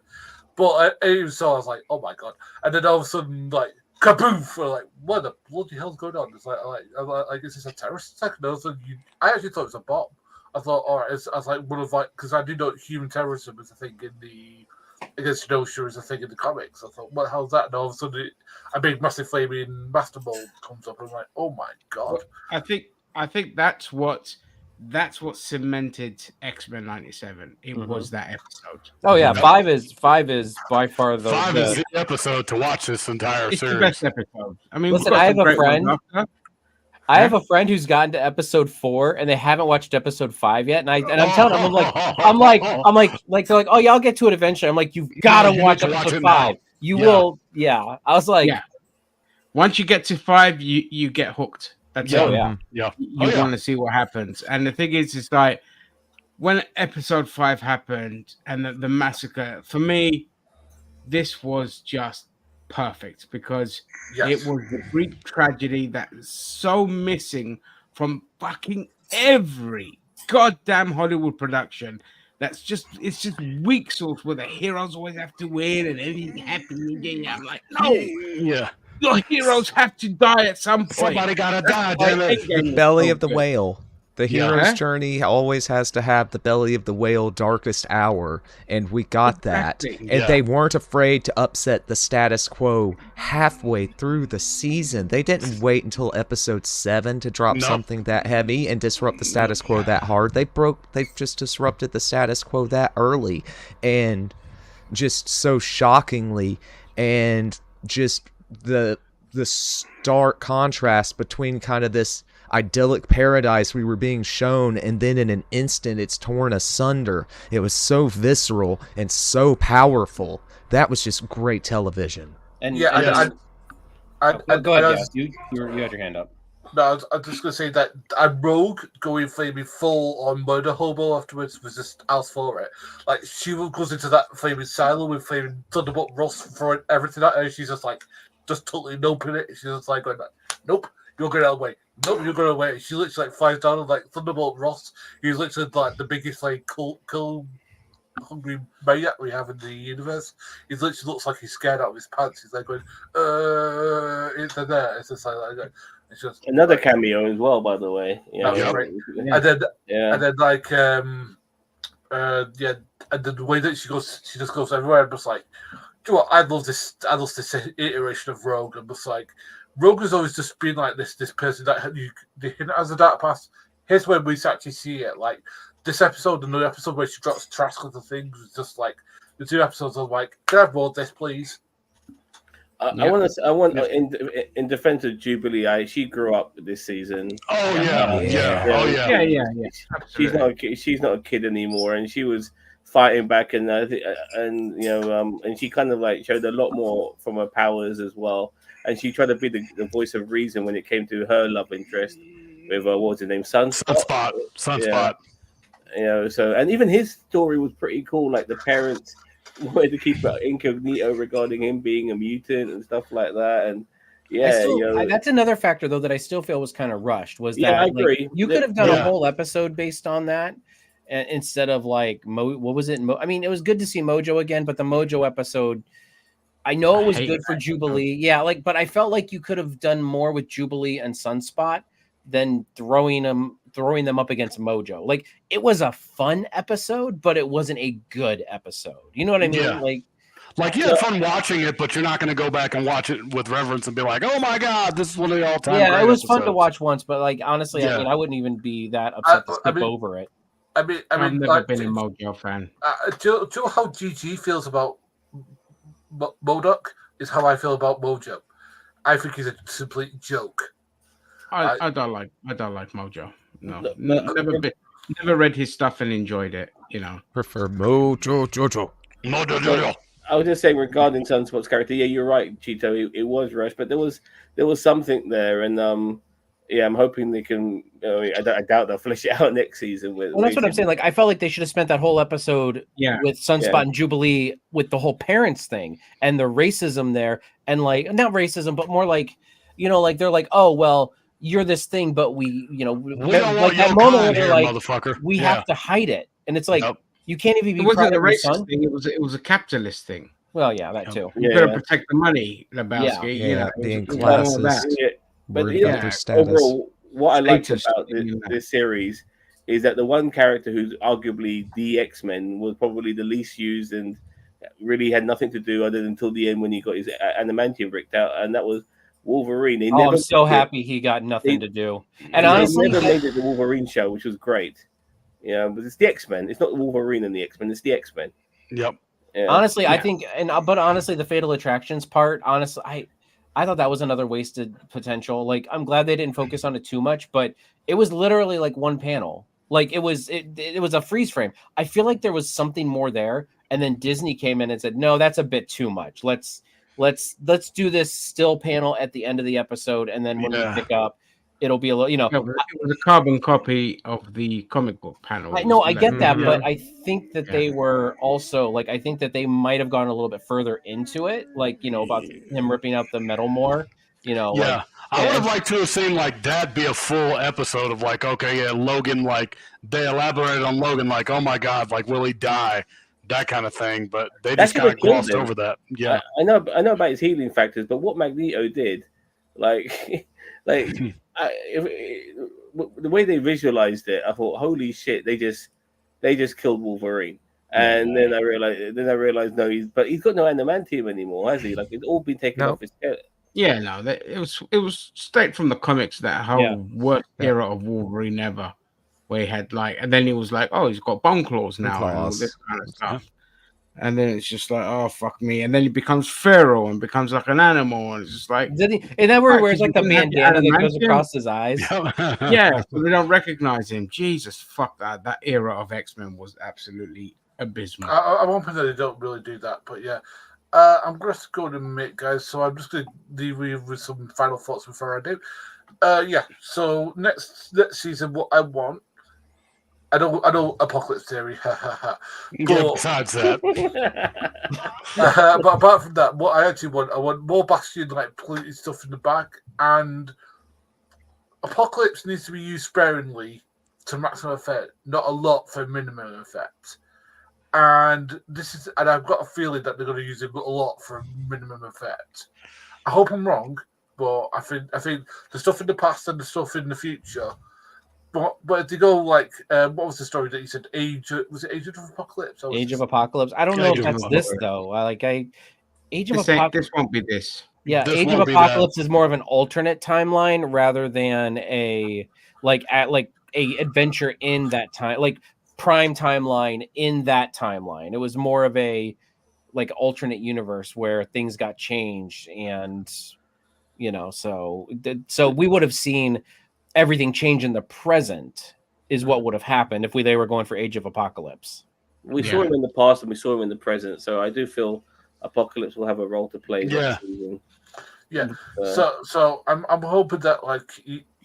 But even so, I was like, oh my god! And then all of a sudden, like, kaboom! We're like, what the bloody hell's going on? It's like is this a terrorist attack? And I actually thought it was a bomb. I thought, all right, I was like, one of like, because I do know human terrorism is a thing against Genosha is a thing in the comics. I thought, what the hell's that? And all of a sudden, a big, massive flaming master mold comes up, and I'm like, oh my god! I think that's what cemented X-Men 97. It was that episode. Oh yeah, five is by far the Five is the episode to watch this entire It's the series. best episode. I mean, Listen, we've got I have some a great ones friend- after. I have a friend who's gotten to episode 4 and they haven't watched episode 5 yet, and I'm telling them, I'm like, they're like, oh yeah, I'll get to it eventually. I'm like, you've got to you watch need to watch episode it now. 5. You Yeah. will, yeah. I was like, Yeah. Once you get to 5, you get hooked. That's Oh, it. yeah. Yeah. You want to see what happens. And the thing is, it's like when episode 5 happened and the massacre, for me, this was just perfect, because it was the Greek tragedy that is so missing from fucking every goddamn Hollywood production. It's just weak sauce where the heroes always have to win and everything happens. I'm like, no, Yeah. your heroes have to die at some point. Somebody gotta die, damn it. The belly of the whale. The Yeah. hero's Huh? journey always has to have the belly of the whale darkest hour, and we got that. Exactly. And Yeah. they weren't afraid to upset the status quo halfway through the season. They didn't wait until episode 7 to drop Nope. something that heavy and disrupt the status quo that hard. They just disrupted the status quo that early, and just so shockingly, and just the stark contrast between kind of this idyllic paradise we were being shown, and then in an instant it's torn asunder. It was so visceral and so powerful. That was just great television. and Yeah, go ahead, Gas. You had your hand up. No, I was just going to say that Rogue going flaming full on murder hobo afterwards was just as for it. Like, she goes into that flaming silo with flaming Thunderbolt Ross throwing everything at her. She's just like, just totally noping it. She's just like going, nope, you're going out of the way. nope, you're gonna wait. She literally like flies down and like Thunderbolt Ross. He's literally like the biggest like cool hungry maniac we have in the universe. He literally looks like he's scared out of his pants. He's like going, it's in there. It's just like it's just Another like, cameo as well, by the the way. And then like and then the way that she just goes everywhere. I'm just like, do you know what? I love this iteration of Rogue. I'm just like, Rogue has always just been like this person that you hint as a dark past. Here's where we actually see it. Like this episode, another episode where she drops trash of things, was just like the 2 episodes of like, can I have more of this, please? I want in defense of Jubilee, she grew up this season. She's not a kid anymore, and she was fighting back, and and she kind of like showed a lot more from her powers as well, and she tried to be the voice of reason when it came to her love interest with what was his name, Sunspot. So and even his story was pretty cool. Like the parents wanted to keep it incognito regarding him being a mutant and stuff like that, and that's another factor though that I still feel was kind of rushed. Was that I agree. Like, you could have done a whole episode based on that instead of like what was it? I mean, it was good to see Mojo again, but the Mojo episode, I know it was good for Jubilee, but I felt like you could have done more with Jubilee and Sunspot than throwing them up against Mojo. Like it was a fun episode, but it wasn't a good episode. You know what I mean? Yeah. Like you had fun watching it, but you're not going to go back and watch it with reverence and be like, "Oh my god, this is one of the all-time." Yeah, it was episodes. fun to watch once, but like honestly, I mean, I wouldn't even be that upset to skip over it. I've never been a Mojo fan. Do you know how GG feels about MODOK? Is how I feel about Mojo. I think he's a complete joke. I don't like Mojo. No, never read his stuff and enjoyed it. Prefer Mojo Jojo. Mojo Jojo. I was just saying regarding Sunspot's character. Yeah, you're right, Cheeto. It was rushed, but there was something there, and I'm hoping they can. I doubt they'll flesh it out next season. Well, that's what I'm saying. Like, I felt like they should have spent that whole episode with Sunspot and Jubilee with the whole parents thing and the racism there, and like not racism, but more like, like they're like, oh well, you're this thing, but we don't want that your moment kind where here, like, motherfucker. we have to hide it, and it's like you can't even be It wasn't proud a of your racist son. thing. It was a capitalist thing. Well, yeah, that too. You got to protect the money, Lebowski. Being classist. But status. overall, what I liked about this series is that the one character who's arguably the X-Men was probably the least used and really had nothing to do other than until the end when he got his adamantium ripped out, and that was Wolverine. I'm so happy he got nothing to do. And honestly, they never made it the Wolverine show, which was great. But it's the X-Men. It's not the Wolverine and the X-Men. It's the X-Men. Yep. Yeah. Honestly, I think, but honestly, the Fatal Attractions part, honestly, I thought that was another wasted potential. Like, I'm glad they didn't focus on it too much, but it was literally like one panel. Like it was a freeze frame. I feel like there was something more there, and then Disney came in and said, "No, that's a bit too much. Let's do this still panel at the end of the episode, and then when we pick up, it'll be a little, It was a carbon copy of the comic book panel. I get that, but I think that they were also like, I think that they might have gone a little bit further into it, like about him ripping out the metal more. I would have liked to have seen like that be a full episode of like, Logan, like they elaborated on Logan, like, oh my god, like will he die? That kind of thing, but they just kind of glossed over that. Yeah, I know about his healing factors, but what Magneto did, like, the way they visualized it, I thought, holy shit, they just killed Wolverine. And then I realized, no, he's got no adamantium anymore, has he? Like it's all been taken off his head. Yeah, no, it was straight from the comics, that whole worst era of Wolverine ever, where he had like, and then he was like, oh, he's got bone claws now and all this kind of stuff. And then it's just like, oh fuck me, and then he becomes feral and becomes like an animal, and it's just like, and that where he wears like the bandana that goes across his eyes. Yeah, so they don't recognize him. Jesus, fuck that! That era of X-Men was absolutely abysmal. I'm hoping that they don't really do that, but yeah. I'm going to go and admit, guys, so I'm just going to leave you with some final thoughts before I do. So next season, what I want, I know Apocalypse Theory, besides that. But apart from that, what I actually want, I want more Bastion, like polluted stuff in the back, and Apocalypse needs to be used sparingly to maximum effect, not a lot for minimum effect. And I've got a feeling that they're going to use it a lot for minimum effect. I hope I'm wrong, but I think the stuff in the past and the stuff in the future. But if they go like, what was the story that you said? Was it Age of Apocalypse? Age of Apocalypse. I don't know if that's this though. Age of Apocalypse. This won't be this. Yeah, This Age of won't be Apocalypse is more of an alternate timeline rather than a adventure in that time, like prime timeline in that timeline. It was more of a like alternate universe where things got changed, and so we would have seen everything change in the present is what would have happened if they were going for Age of Apocalypse. We saw him in the past and we saw him in the present, so I do feel Apocalypse will have a role to play. Yeah. Yeah. So I'm hoping that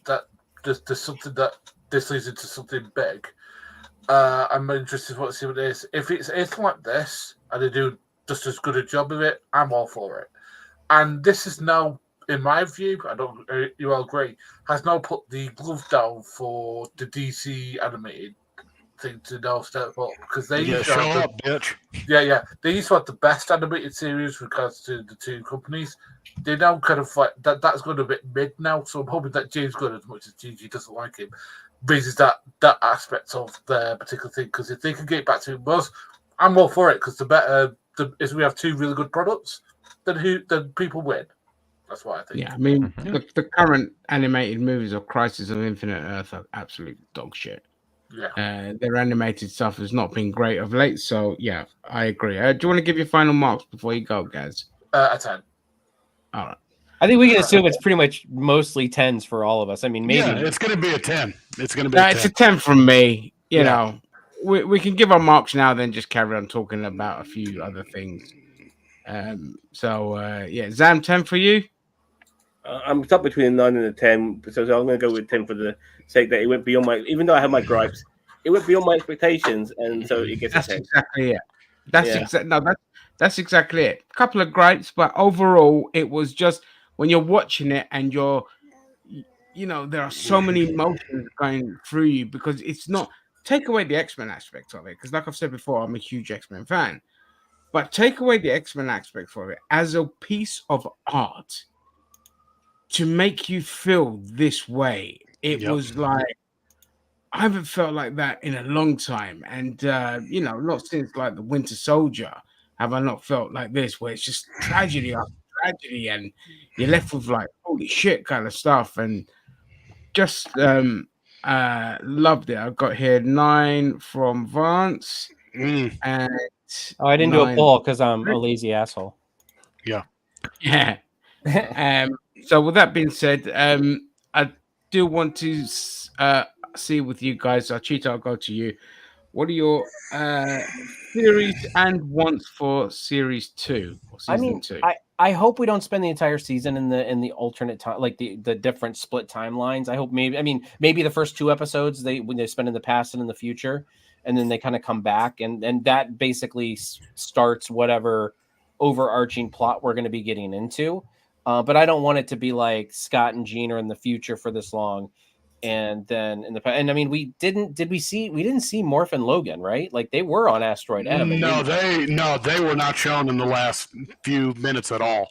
that there's something that this leads into something big. I'm interested to see what it is. If it's anything like this and they do just as good a job of it, I'm all for it. And this is now, in my view, I don't you all agree, has now put the glove down for the DC animated thing to now step up, because they used to have bitch. Yeah. They used to have the best animated series with regards to the two companies. They now kind of like that's going a bit mid now. So I'm hoping that James Gunn, as much as Gigi doesn't like him, raises that aspect of their particular thing. Because if they can get back to us, I'm all for it. Because the better if we have two really good products, then people win. That's what I think. Yeah, I mean the current animated movies of Crisis on Infinite Earth are absolute dog shit. Yeah. Their animated stuff has not been great of late, so yeah, I agree. Do you want to give your final marks before you go, Gaz? A 10. All right. I think we can assume it's pretty much mostly 10s for all of us. I mean, maybe it's going to be a 10. It's going to be. It's a 10 from me. You know, we can give our marks now, then just carry on talking about a few other things. Zam, 10 for you. I'm stuck between a 9 and a 10, so I'm going to go with 10 for the sake that it went beyond even though I have my gripes, it went beyond my expectations, and so it gets a 10. Exactly it. That's exactly it. A couple of gripes, but overall, it was just when you're watching it and there are so many emotions going through you, because it's not, take away the X-Men aspect of it, because like I've said before, I'm a huge X-Men fan, but take away the X-Men aspect of it as a piece of art to make you feel this way. It was like, I haven't felt like that in a long time. And, not since like the Winter Soldier have I not felt like this, where it's just tragedy after tragedy and you're left with like, holy shit kind of stuff. And just loved it. I've got here 9 from Vance. And I didn't do a poll because I'm a lazy asshole. Yeah. So with that being said, I do want to see with you guys. Cheetah, I'll go to you. What are your theories and wants for series 2 or season 2? I hope we don't spend the entire season in the alternate time, like the different split timelines. I hope maybe the first 2 episodes when they spend in the past and in the future, and then they kind of come back, and that basically starts whatever overarching plot we're going to be getting into. But I don't want it to be like Scott and Jean are in the future for this long, and then we didn't see Morph and Logan, right? Like they were on Asteroid M. No, they were not shown in the last few minutes at all.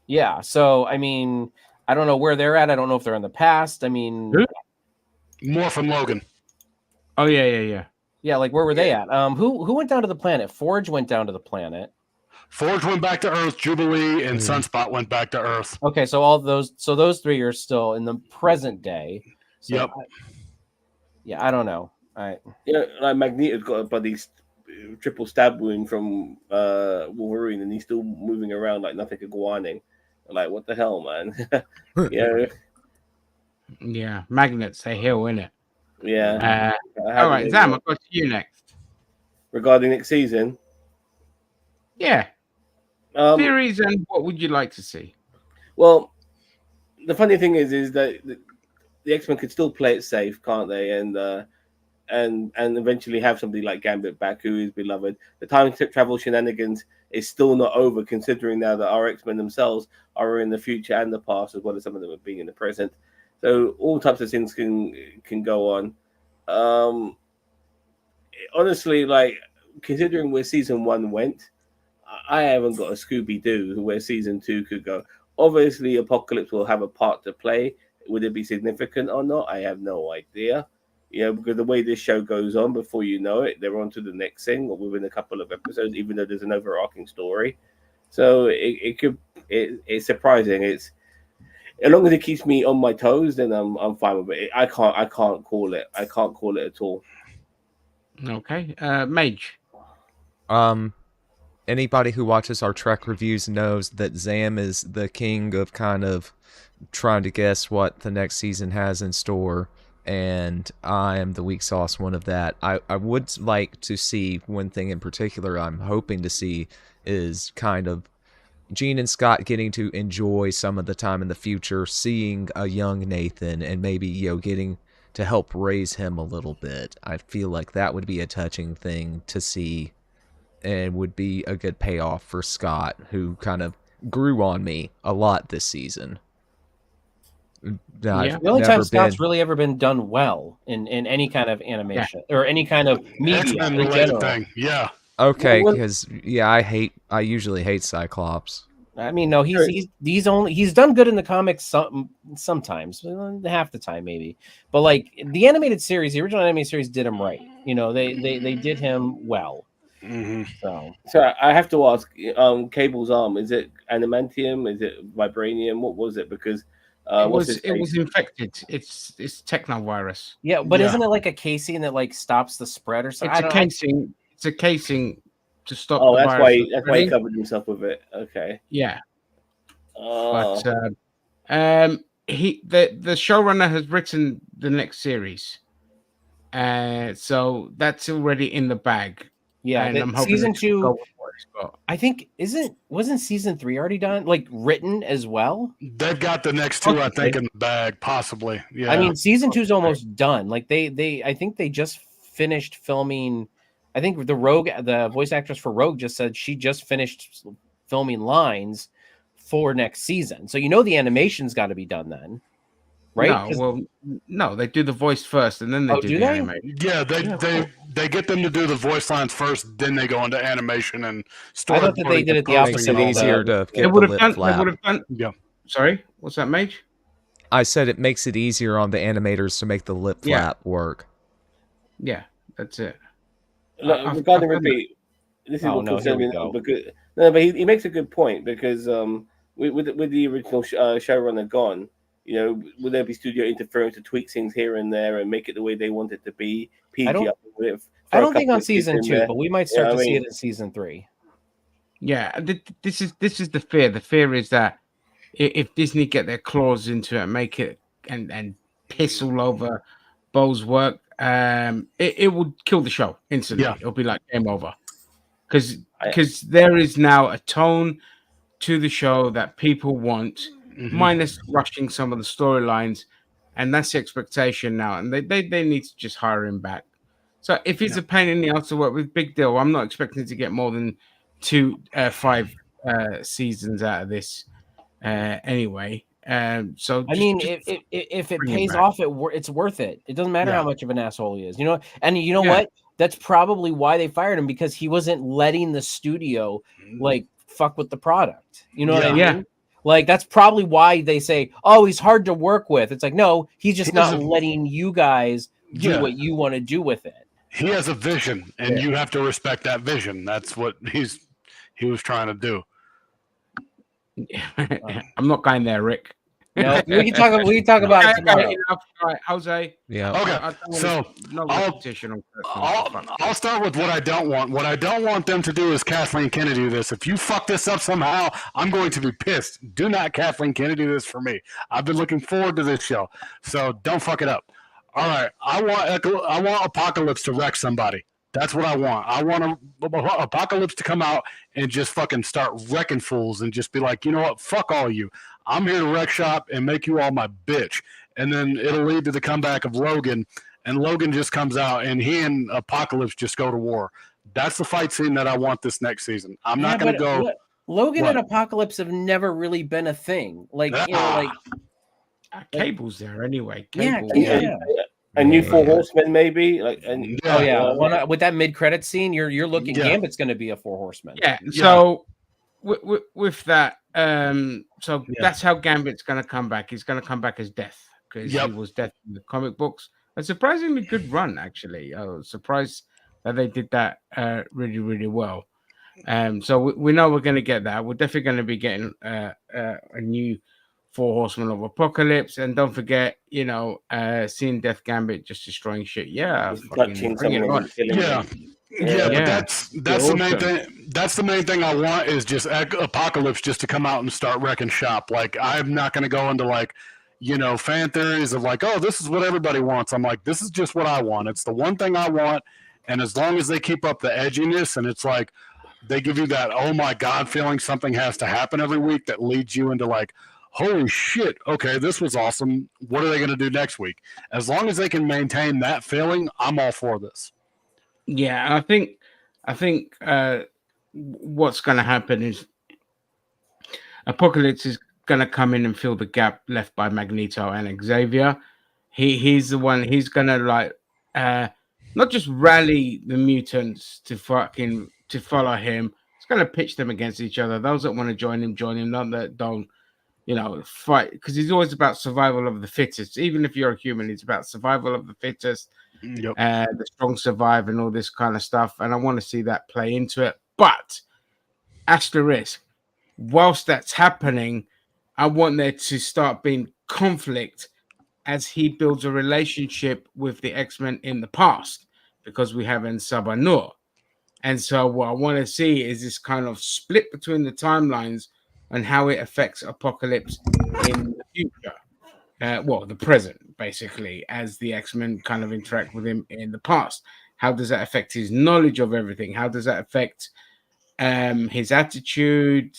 Yeah, so I mean, I don't know where they're at. I don't know if they're in the past. I mean, Morph and Logan. Oh yeah. Yeah, like where were they at? Who went down to the planet? Forge went down to the planet. Forge went back to Earth. Jubilee and Sunspot went back to Earth. Okay, so those 3 are still in the present day. So Yep. I don't know. Like Magneto's got a bloody triple stab wound from Wolverine, and he's still moving around like nothing could go on. Like, what the hell, man? Yeah, magnets, they heal, innit? Yeah. All right, Zam, I'll go to you next. Regarding next season? Yeah. Theories and what would you like to see? Well, the funny thing is that the X-Men could still play it safe, can't they? And eventually have somebody like Gambit back, who is beloved. The time travel shenanigans is still not over, considering now that our X-Men themselves are in the future and the past, as well as some of them are being in the present. So all types of things can go on. Honestly, like considering where season 1 went, I haven't got a Scooby Doo where season 2 could go. Obviously, Apocalypse will have a part to play. Would it be significant or not? I have no idea. Because the way this show goes on, before you know it, they're on to the next thing or within a couple of episodes, even though there's an overarching story. So it's surprising. It's as long as it keeps me on my toes, then I'm fine with it. I can't call it. I can't call it at all. Okay, Mage. Anybody who watches our Trek reviews knows that Zam is the king of kind of trying to guess what the next season has in store, and I am the weak sauce one of that. I would like to see one thing in particular I'm hoping to see is kind of Gene and Scott getting to enjoy some of the time in the future, seeing a young Nathan and maybe, getting to help raise him a little bit. I feel like that would be a touching thing to see and would be a good payoff for Scott, who kind of grew on me a lot this season. The only time Scott's really ever been done well in any kind of animation or any kind of media in general. Thing. Yeah. Okay, because I usually hate Cyclops. I mean, no, he's done good in the comics sometimes, half the time maybe. But like the animated series, the original animated series did him right. They did him well. Mm-hmm. So I have to ask, Cable's arm, is it adamantium? Is it vibranium? What was it? Because it was infected. It's technovirus. Yeah, but isn't it like a casing that like stops the spread or something? It's a casing to stop. Oh, the that's virus why he covered himself with it. Okay. Yeah. Oh. But the showrunner has written the next series, so that's already in the bag. Yeah, and I'm hoping season 2. I think wasn't season 3 already done? Like written as well? They've got the next 2, I think, in the bag, possibly. Yeah. I mean, season 2 is almost done. Like I think they just finished filming. I think the voice actress for Rogue just said she just finished filming lines for next season. So the animation's got to be done then, right? No, they do the voice first and then they do the animation. Yeah, they get them to do the voice lines first, then they go into animation and story. I thought that they did it the opposite. Makes it easier to get the lip flap. Yeah. Sorry, what's that, Mage? I said it makes it easier on the animators to make the lip flap work. Yeah, that's it. Look, regarding repeat, this is what concerns me because but he makes a good point because with the original showrunner gone, will there be studio interference to tweak things here and there and make it the way they want it to be? I don't think on season 2, but we might start to see it in season 3. Yeah, this is the fear. The fear is that if Disney get their claws into it and make it and piss all over Bo's work, it would kill the show instantly. It'll be like game over because there is now a tone to the show that people want, minus rushing some of the storylines, and that's the expectation now. And they need to just hire him back. So if he's a pain in the ass to work with, big deal. I'm not expecting to get more than 5 seasons out of this anyway. So I mean, if it pays off, it's worth it. It doesn't matter how much of an asshole he is, And you know what? That's probably why they fired him, because he wasn't letting the studio like fuck with the product. You know what I mean? Yeah. Like that's probably why they say, "Oh, he's hard to work with." It's like, no, he's just not letting you guys do what you want to do with it. He has a vision, and you have to respect that vision. That's what he was trying to do. I'm not going there, Rick. No, we can talk about it tomorrow. All right, Jose. Yeah. Okay. So I'll start with what I don't want. What I don't want them to do is Kathleen Kennedy this. If you fuck this up somehow, I'm going to be pissed. Do not Kathleen Kennedy this for me. I've been looking forward to this show, so don't fuck it up. All right. I want Apocalypse to wreck somebody. That's what I want. I want Apocalypse to come out and just fucking start wrecking fools and just be like, you know what? Fuck all you. I'm here to wreck shop and make you all my bitch. And then it'll lead to the comeback of Logan, and Logan just comes out and he and Apocalypse just go to war. That's the fight scene that I want this next season. I'm not going to go. Logan and Apocalypse have never really been a thing. Like, Cable's there anyway. Yeah, Cable. yeah. A new Yeah. Four Horsemen, maybe. Oh yeah, with that mid-credit scene, you're looking. Yeah. Gambit's going to be a 4 horseman. Yeah. So with that, so Yeah. that's how Gambit's going to come back. He's going to come back as Death because he was Death in the comic books. A surprisingly good run, actually. I was surprised that they did that really, really well. So we know we're going to get that. We're definitely going to be getting a new 4 Horsemen of Apocalypse, and don't forget, seeing Death Gambit just destroying shit. Yeah, touching bring it someone on. and killing Yeah. them. Yeah, Yeah. but that's the main Awesome. thing. That's the main thing I want is just Apocalypse just to come out and start wrecking shop. Like I'm not going to go into fan theories of oh, this is what everybody wants. I'm like, this is just what I want. It's the one thing I want, and as long as they keep up the edginess and it's like they give you that oh my god feeling, something has to happen every week that leads you into holy shit, okay, this was awesome. What are they going to do next week? As long as they can maintain that feeling, I'm all for this. Yeah, and I think what's going to happen is Apocalypse is going to come in and fill the gap left by Magneto and Xavier. He's the one. He's going to not just rally the mutants to follow him. He's going to pitch them against each other. Those that want to join him. None that don't, fight, because he's always about survival of the fittest. Even if you're a human, it's about survival of the fittest. Yep. The strong survive and all this kind of stuff, and I want to see that play into it. But asterisk, whilst that's happening, I want there to start being conflict as he builds a relationship with the X-Men in the past, because we have in Sabanur. And so what I want to see is this kind of split between the timelines and how it affects Apocalypse in the future. The present, basically, as the X-Men kind of interact with him in the past. How does that affect his knowledge of everything? How does that affect his attitude?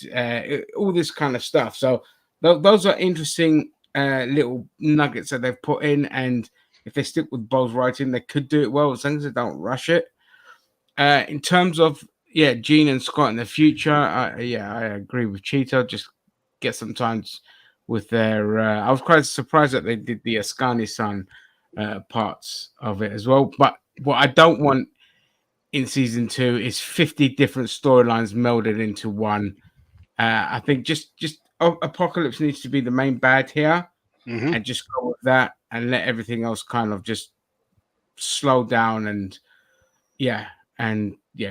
All this kind of stuff. So those are interesting little nuggets that they've put in. And if they stick with Bo's writing, they could do it well as long as they don't rush it. In terms of, Jean and Scott in the future, I agree with Cheetah. Just get some time with their I was quite surprised that they did the Ascani-san parts of it as well. But what I don't want in season 2 is 50 different storylines melded into one. I think just Apocalypse needs to be the main bad here, and just go with that and let everything else kind of just slow down and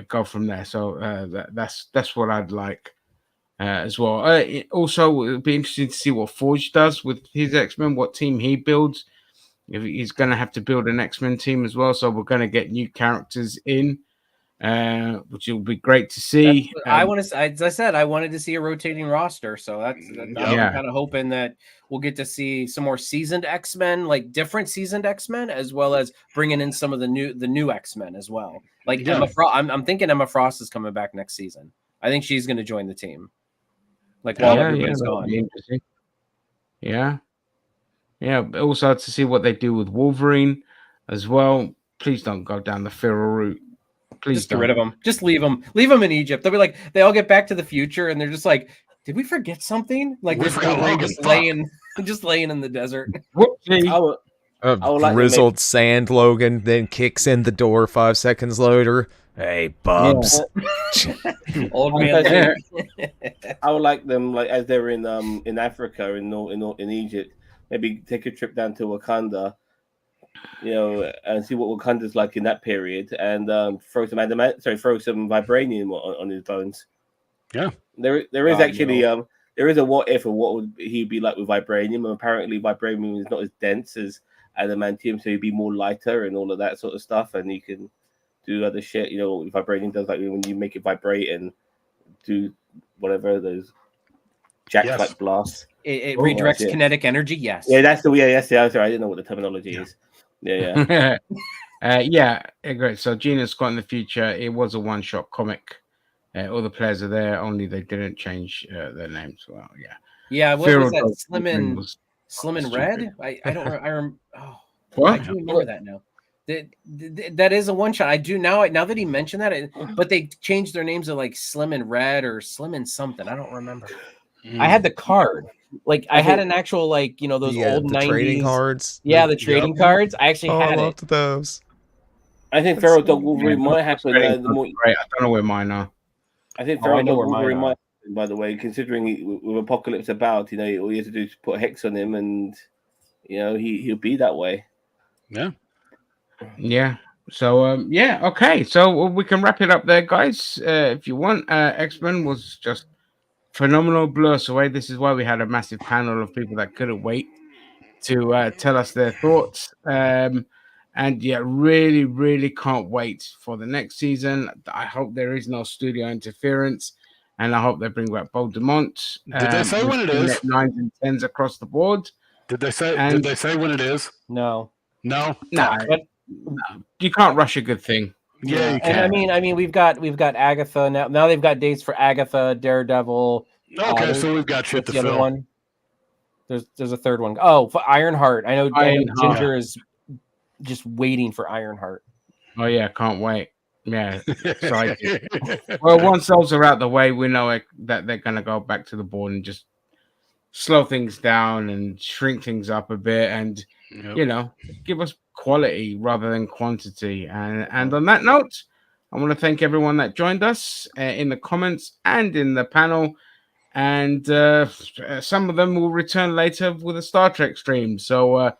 go from there. So that's what I'd like. As well. Also, it'll be interesting to see what Forge does with his X-Men, what team he builds. If he's going to have to build an X-Men team as well, so we're going to get new characters in, which will be great to see. As I said, I wanted to see a rotating roster, so I'm kind of hoping that we'll get to see some more seasoned X-Men, like different seasoned X-Men, as well as bringing in some of the new X-Men as well. Like Emma Frost, I'm thinking Emma Frost is coming back next season. I think she's going to join the team. Like while everybody's gone. Interesting. Yeah. Also to see what they do with Wolverine as well. Please don't go down the feral route. Please just get rid of them. Just leave them. Leave them in Egypt. They'll be like, they all get back to the future, and they're just like, did we forget something? Like We this forgot Wolverine Logan. just laying in the desert. Whoopsie. A would like to grizzled sand Logan then kicks in the door 5 seconds later. Hey, Bubs. Old man. I would like them, as they're in Africa, in Egypt, maybe take a trip down to Wakanda, and see what Wakanda's like in that period, and throw some vibranium on his bones. Yeah, there is actually there is a what if of what would he be like with vibranium, and apparently vibranium is not as dense as adamantium, so he'd be more lighter and all of that sort of stuff, and he can do other shit, vibranium does, like when you make it vibrate and do whatever those jack-like blasts. It redirects kinetic energy. Yes. Yeah, that's the way. Yes, yeah. Sorry, I didn't know what the terminology is. Yeah. Great. So Jean and Scott in the future. It was a one-shot comic. All the players are there. Only they didn't change their names. Well, yeah. Yeah. What was that? Slim and Red? I don't. I do remember that now. That is a one shot. I do now that he mentioned that, but they changed their names to like Slim and Red or Slim and something. I don't remember. I had the card. Like I had think- an actual like those old the trading 90s. cards. Yeah, the trading cards. I actually Oh, I had it. loved those. I think That's Feral so Dog Wolverine Yeah, might happen. great. The more, Great. I don't know where mine are. I think Oh, I Feral know Dog where mine Wolverine are. might happen, by the way, considering with Apocalypse about, all you have to do is put a hex on him, and he'll be that way. Yeah. Yeah. So yeah, okay. So we can wrap it up there, guys. If you want, X-Men was just phenomenal. Blew us away. This is why we had a massive panel of people that couldn't wait to tell us their thoughts. And yeah, really, really can't wait for the next season. I hope there is no studio interference, and I hope they bring back Voldemort. Did they say when it is? 9s and 10s across the board. Did they say? And- Did they say when it is? No. No. No, Fuck. But you can't rush a good thing. Yeah, you and can. I mean, we've got Agatha now. Now they've got dates for Agatha, Daredevil. Okay, so we've got shit What's to the other fill. one? There's a third one. Oh, for Ironheart. I know Ironheart. Ginger is just waiting for Ironheart. Oh yeah, can't wait. Yeah, excited. Well, once those are out the way, we know that they're going to go back to the board and just slow things down and shrink things up a bit, and Yep. give us quality rather than quantity. And on that note, I want to thank everyone that joined us in the comments and in the panel. And some of them will return later with a Star Trek stream. So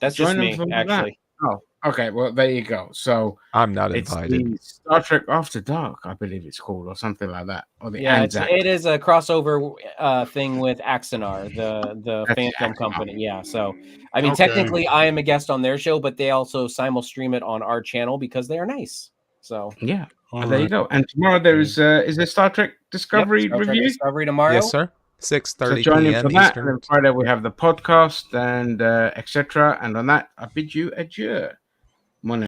That's join just them me, for that. actually. Oh, okay. Well, there you go. So I'm not it's invited. the Star Trek After Dark, I believe it's called, or something like that. Or the Yeah, Anzac. it is a crossover thing with Axanar, the That's Phantom Axanar. company. Yeah, so I mean, Okay. technically, I am a guest on their show, but they also simul stream it on our channel because they are nice. So Yeah. All And there you right. go. And tomorrow there is there Star Trek Discovery Star Trek review. Discovery tomorrow. Yes, sir. So 6:30 join in for p.m. that. Eastern. And then Friday we have the podcast and etc. And on that, I bid you adieu. Mon